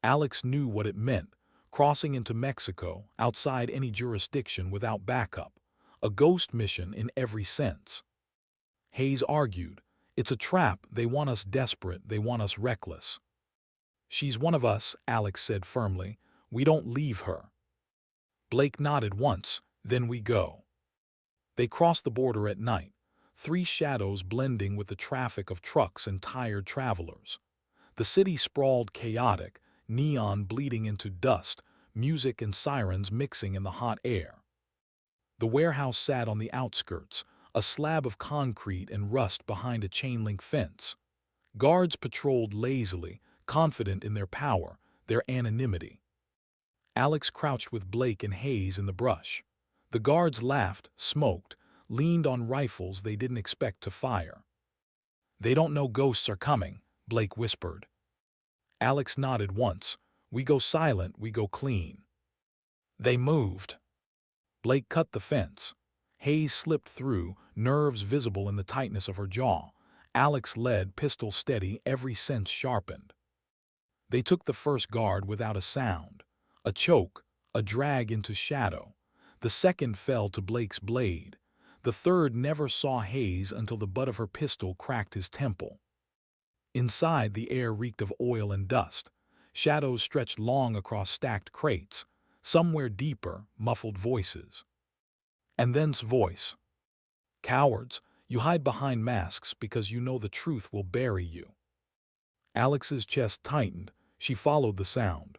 Alex knew what it meant, crossing into Mexico, outside any jurisdiction, without backup. A ghost mission in every sense. Hayes argued, "It's a trap, they want us desperate, they want us reckless." "She's one of us," Alex said firmly. "We don't leave her." Blake nodded once, "Then we go." They crossed the border at night, 3 shadows blending with the traffic of trucks and tired travelers. The city sprawled chaotic, neon bleeding into dust, music and sirens mixing in the hot air. The warehouse sat on the outskirts, a slab of concrete and rust behind a chain-link fence. Guards patrolled lazily, confident in their power, their anonymity. Alex crouched with Blake and Hayes in the brush. The guards laughed, smoked, leaned on rifles they didn't expect to fire. "They don't know ghosts are coming," Blake whispered. Alex nodded once. "We go silent, we go clean." They moved. Blake cut the fence. Hayes slipped through, nerves visible in the tightness of her jaw. Alex led, pistol steady, every sense sharpened. They took the first guard without a sound. A choke, a drag into shadow. The second fell to Blake's blade. The third never saw Hayes until the butt of her pistol cracked his temple. Inside, the air reeked of oil and dust. Shadows stretched long across stacked crates. Somewhere deeper, muffled voices. And then's voice. "Cowards, you hide behind masks because you know the truth will bury you." Alex's chest tightened. She followed the sound.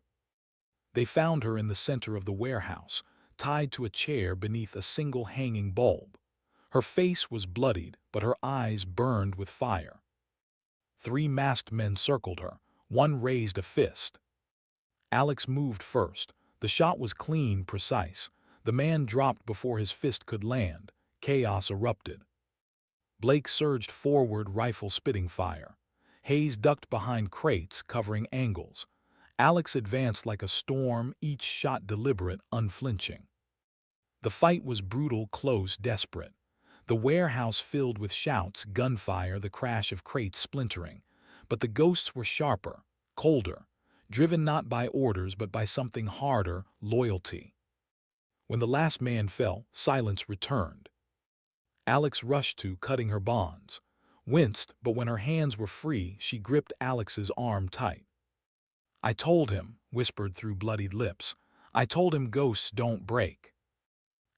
They found her in the center of the warehouse, tied to a chair beneath a single hanging bulb. Her face was bloodied, but her eyes burned with fire. 3 masked men circled her. One raised a fist. Alex moved first. The shot was clean, precise. The man dropped before his fist could land. Chaos erupted. Blake surged forward, rifle spitting fire. Hayes ducked behind crates, covering angles. Alex advanced like a storm, each shot deliberate, unflinching. The fight was brutal, close, desperate. The warehouse filled with shouts, gunfire, the crash of crates splintering. But the ghosts were sharper, colder, driven not by orders but by something harder, loyalty. When the last man fell, silence returned. Alex rushed to, cutting her bonds. Winced, but when her hands were free, she gripped Alex's arm tight. "I told him," whispered through bloodied lips. "I told him ghosts don't break."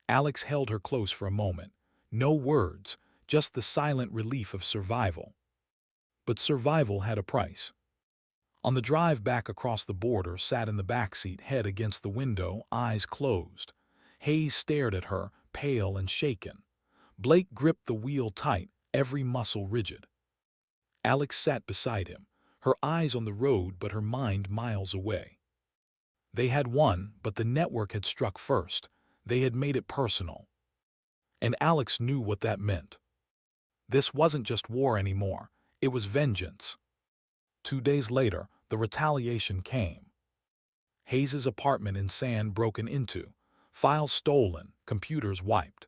Alex held her close for a moment. No words, just the silent relief of survival. But survival had a price. On the drive back across the border, sat in the backseat, head against the window, eyes closed. Hayes stared at her, pale and shaken. Blake gripped the wheel tight, every muscle rigid. Alex sat beside him, her eyes on the road but her mind miles away. They had won, but the network had struck first. They had made it personal. And Alex knew what that meant. This wasn't just war anymore, it was vengeance. 2 days later, the retaliation came. Hayes's apartment in San broken into, files stolen, computers wiped.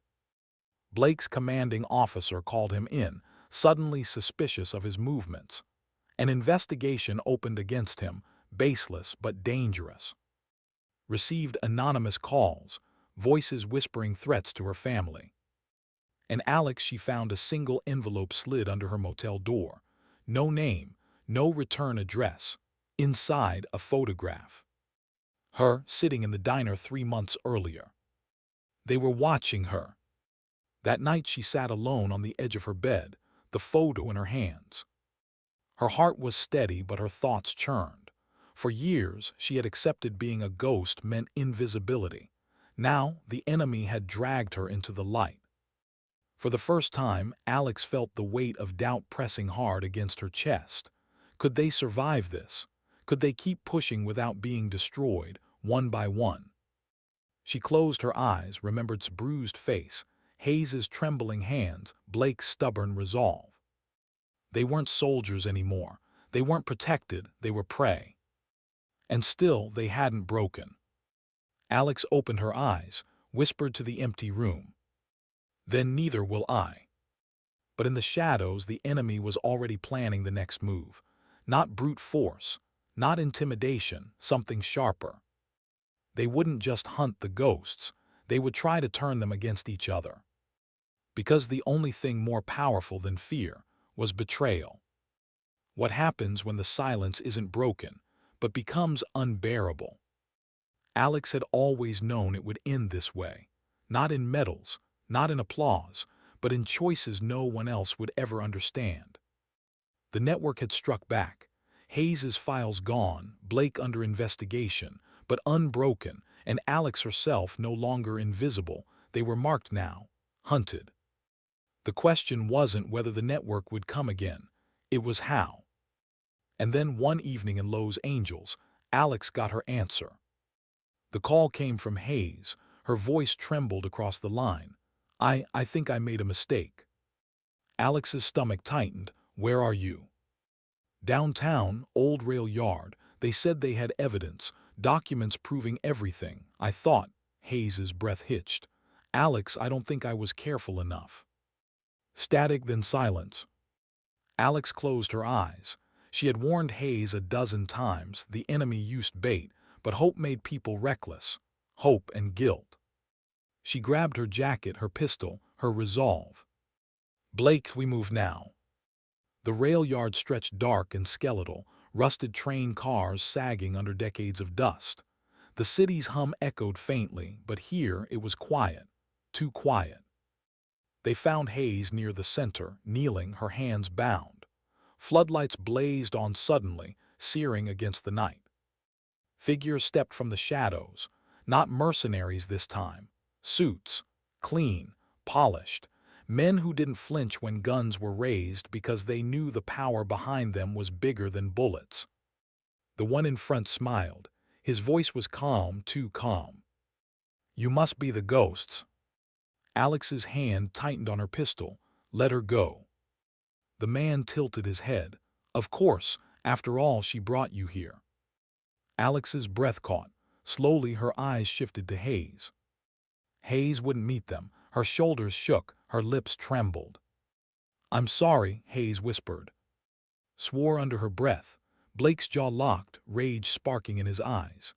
Blake's commanding officer called him in, suddenly suspicious of his movements. An investigation opened against him, baseless but dangerous. Received anonymous calls, voices whispering threats to her family. And Alex, she found a single envelope slid under her motel door. No name, no return address. Inside, a photograph. Her, sitting in the diner 3 months earlier. They were watching her. That night she sat alone on the edge of her bed, the photo in her hands. Her heart was steady, but her thoughts churned. For years, she had accepted being a ghost meant invisibility. Now, the enemy had dragged her into the light. For the first time, Alex felt the weight of doubt pressing hard against her chest. Could they survive this? Could they keep pushing without being destroyed, one by one? She closed her eyes, remembered bruised face, Hayes's trembling hands, Blake's stubborn resolve. They weren't soldiers anymore. They weren't protected, they were prey. And still, they hadn't broken. Alex opened her eyes, whispered to the empty room. "Then neither will I." But in the shadows, the enemy was already planning the next move. Not brute force, not intimidation, something sharper. They wouldn't just hunt the ghosts, they would try to turn them against each other. Because the only thing more powerful than fear was betrayal. What happens when the silence isn't broken, but becomes unbearable? Alex had always known it would end this way. Not in medals, not in applause, but in choices no one else would ever understand. The network had struck back. Hayes's files gone, Blake under investigation, but unbroken, and Alex herself no longer invisible. They were marked now, hunted. The question wasn't whether the network would come again. It was how. And then one evening in Los Angeles, Alex got her answer. The call came from Hayes. Her voice trembled across the line. I think I made a mistake." Alex's stomach tightened. "Where are you?" "Downtown, Old Rail Yard. They said they had evidence, documents proving everything. I thought." Hayes's breath hitched. "Alex, I don't think I was careful enough." Static, then silence. Alex closed her eyes. She had warned Hayes a dozen times. The enemy used bait, but hope made people reckless. Hope and guilt. She grabbed her jacket, her pistol, her resolve. "Blake, we move now." The rail yard stretched dark and skeletal, rusted train cars sagging under decades of dust. The city's hum echoed faintly, but here it was quiet, too quiet. They found Hayes near the center, kneeling, her hands bound. Floodlights blazed on suddenly, searing against the night. Figures stepped from the shadows, not mercenaries this time. Suits, clean, polished, Men who didn't flinch when guns were raised because they knew the power behind them was bigger than bullets. The one in front smiled. His voice was calm, too calm. "You must be the ghosts." Alex's hand tightened on her pistol. "Let her go." The man tilted his head. "Of course, after all she brought you here." Alex's breath caught. Slowly her eyes shifted to Hayes. Hayes wouldn't meet them. Her shoulders shook, her lips trembled. "I'm sorry," Hayes whispered. Swore under her breath. Blake's jaw locked, rage sparking in his eyes.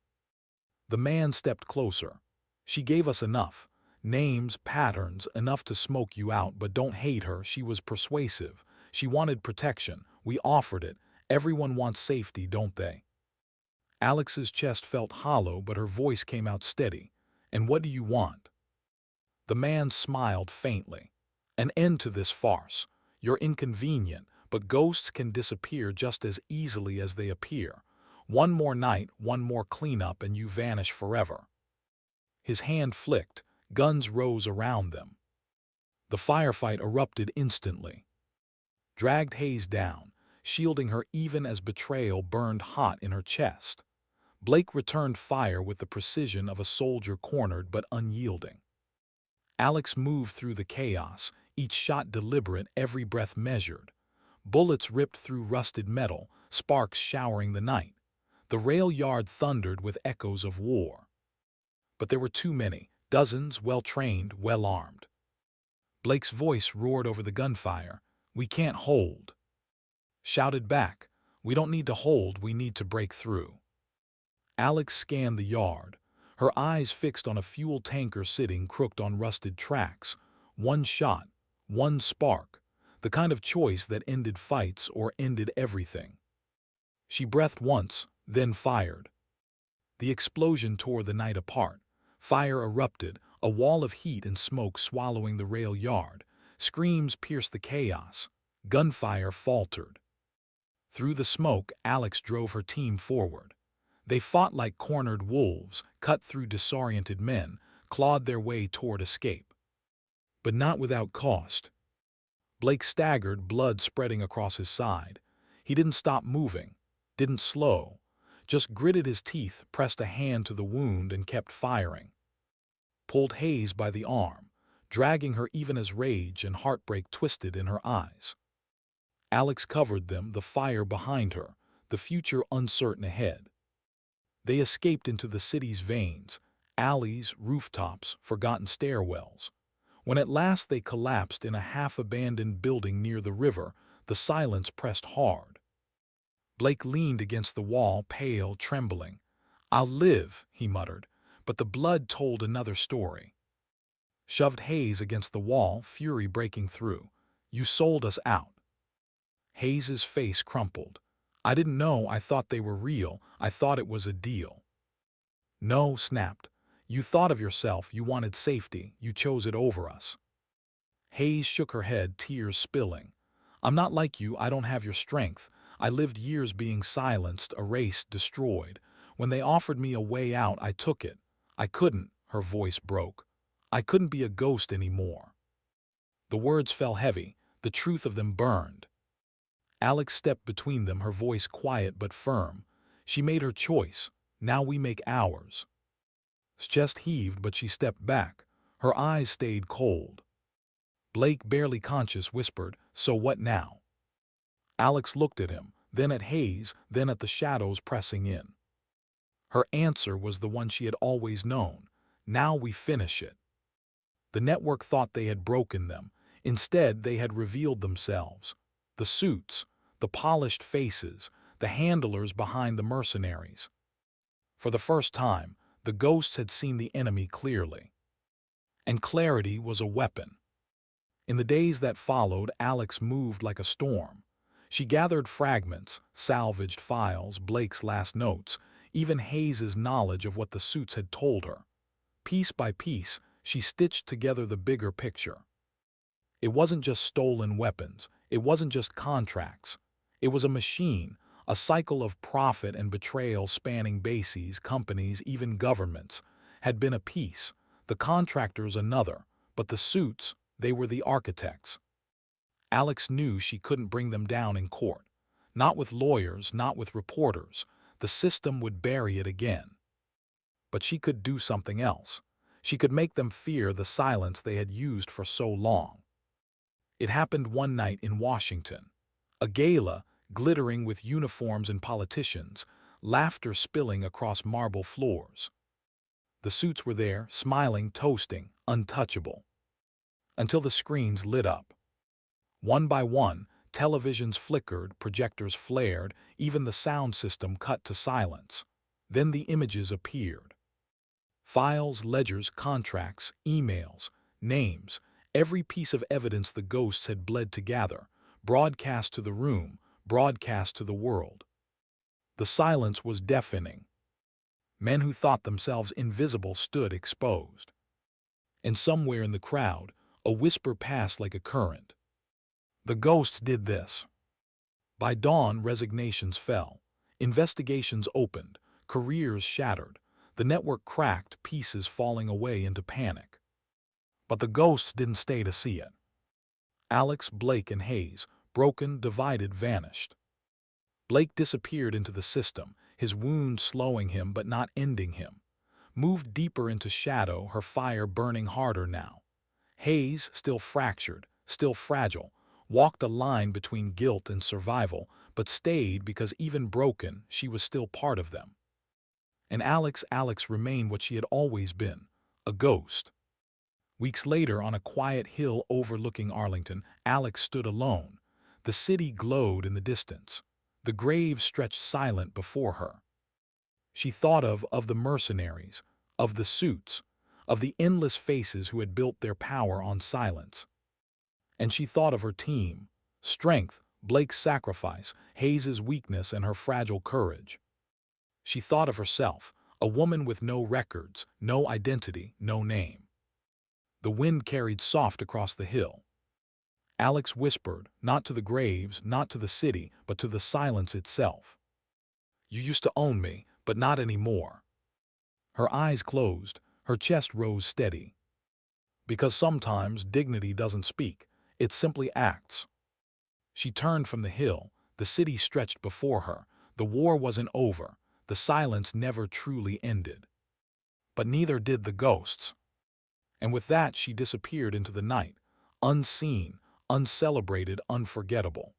The man stepped closer. "She gave us enough. Names, patterns, enough to smoke you out, but don't hate her. She was persuasive. She wanted protection. We offered it. Everyone wants safety, don't they?" Alex's chest felt hollow, but her voice came out steady. "And what do you want?" The man smiled faintly. "An end to this farce. You're inconvenient, but ghosts can disappear just as easily as they appear. One more night, one more cleanup, and you vanish forever." His hand flicked. Guns rose around them. The firefight erupted instantly. Dragged Hayes down, shielding her even as betrayal burned hot in her chest. Blake returned fire with the precision of a soldier cornered but unyielding. Alex moved through the chaos, each shot deliberate, every breath measured. Bullets ripped through rusted metal, sparks showering the night. The rail yard thundered with echoes of war. But there were too many, dozens, well-trained, well-armed. Blake's voice roared over the gunfire. "We can't hold." Shouted back, "We don't need to hold, we need to break through." Alex scanned the yard, her eyes fixed on a fuel tanker sitting crooked on rusted tracks. One shot, one spark, the kind of choice that ended fights or ended everything. She breathed once, then fired. The explosion tore the night apart. Fire erupted, a wall of heat and smoke swallowing the rail yard. Screams pierced the chaos. Gunfire faltered. Through the smoke, Alex drove her team forward. They fought like cornered wolves, cut through disoriented men, clawed their way toward escape. But not without cost. Blake staggered, blood spreading across his side. He didn't stop moving, didn't slow, just gritted his teeth, pressed a hand to the wound, and kept firing. Pulled Hayes by the arm, dragging her even as rage and heartbreak twisted in her eyes. Alex covered them, the fire behind her, the future uncertain ahead. They escaped into the city's veins, alleys, rooftops, forgotten stairwells. When at last they collapsed in a half-abandoned building near the river, the silence pressed hard. Blake leaned against the wall, pale, trembling. "I'll live," he muttered, but the blood told another story. Shoved Hayes against the wall, fury breaking through. "You sold us out." Hayes's face crumpled. "I didn't know, I thought they were real, I thought it was a deal." "No," snapped. "You thought of yourself, you wanted safety, you chose it over us." Hayes shook her head, tears spilling. "I'm not like you, I don't have your strength. I lived years being silenced, erased, destroyed. When they offered me a way out, I took it. I couldn't," her voice broke. "I couldn't be a ghost anymore." The words fell heavy, the truth of them burned. Alex stepped between them, her voice quiet but firm. "She made her choice. Now we make ours." His chest heaved, but she stepped back. Her eyes stayed cold. Blake, barely conscious, whispered, "So what now?" Alex looked at him, then at Hayes, then at the shadows pressing in. Her answer was the one she had always known. "Now we finish it." The network thought they had broken them. Instead, they had revealed themselves. The suits, the polished faces, the handlers behind the mercenaries. For the first time, the ghosts had seen the enemy clearly. And clarity was a weapon. In the days that followed, Alex moved like a storm. She gathered fragments, salvaged files, Blake's last notes, even Hayes's knowledge of what the suits had told her. Piece by piece, she stitched together the bigger picture. It wasn't just stolen weapons. It wasn't just contracts. It was a machine, a cycle of profit and betrayal spanning bases, companies, even governments. Had been a piece, the contractors another, but the suits, They were the architects. Alex knew she couldn't bring them down in court. Not with lawyers, not with reporters. The system would bury it again. But she could do something else. She could make them fear the silence they had used for so long. It happened one night in Washington. A gala, glittering with uniforms and politicians, laughter spilling across marble floors. The suits were there, smiling, toasting, untouchable. Until the screens lit up. One by one, televisions flickered, projectors flared, even the sound system cut to silence. Then the images appeared. Files, ledgers, contracts, emails, names, every piece of evidence the ghosts had bled to gather, broadcast to the room, broadcast to the world. The silence was deafening. Men who thought themselves invisible stood exposed. And somewhere in the crowd, a whisper passed like a current. The ghosts did this. By dawn, resignations fell. Investigations opened. Careers shattered. The network cracked, pieces falling away into panic. But the ghosts didn't stay to see it. Alex, Blake, and Hayes, broken, divided, vanished. Blake disappeared into the system, his wound slowing him but not ending him. Moved deeper into shadow, her fire burning harder now. Hayes, still fractured, still fragile, walked a line between guilt and survival, but stayed because even broken, she was still part of them. And Alex remained what she had always been, a ghost. Weeks later, on a quiet hill overlooking Arlington, Alex stood alone. The city glowed in the distance. The graves stretched silent before her. She thought of the mercenaries, of the suits, of the endless faces who had built their power on silence. And she thought of her team, strength, Blake's sacrifice, Hayes's weakness and her fragile courage. She thought of herself, a woman with no records, no identity, no name. The wind carried soft across the hill. Alex whispered, not to the graves, not to the city, but to the silence itself. "You used to own me, but not anymore." Her eyes closed, her chest rose steady. Because sometimes dignity doesn't speak, it simply acts. She turned from the hill, the city stretched before her. The war wasn't over, the silence never truly ended. But neither did the ghosts. And with that she disappeared into the night, unseen, uncelebrated, unforgettable.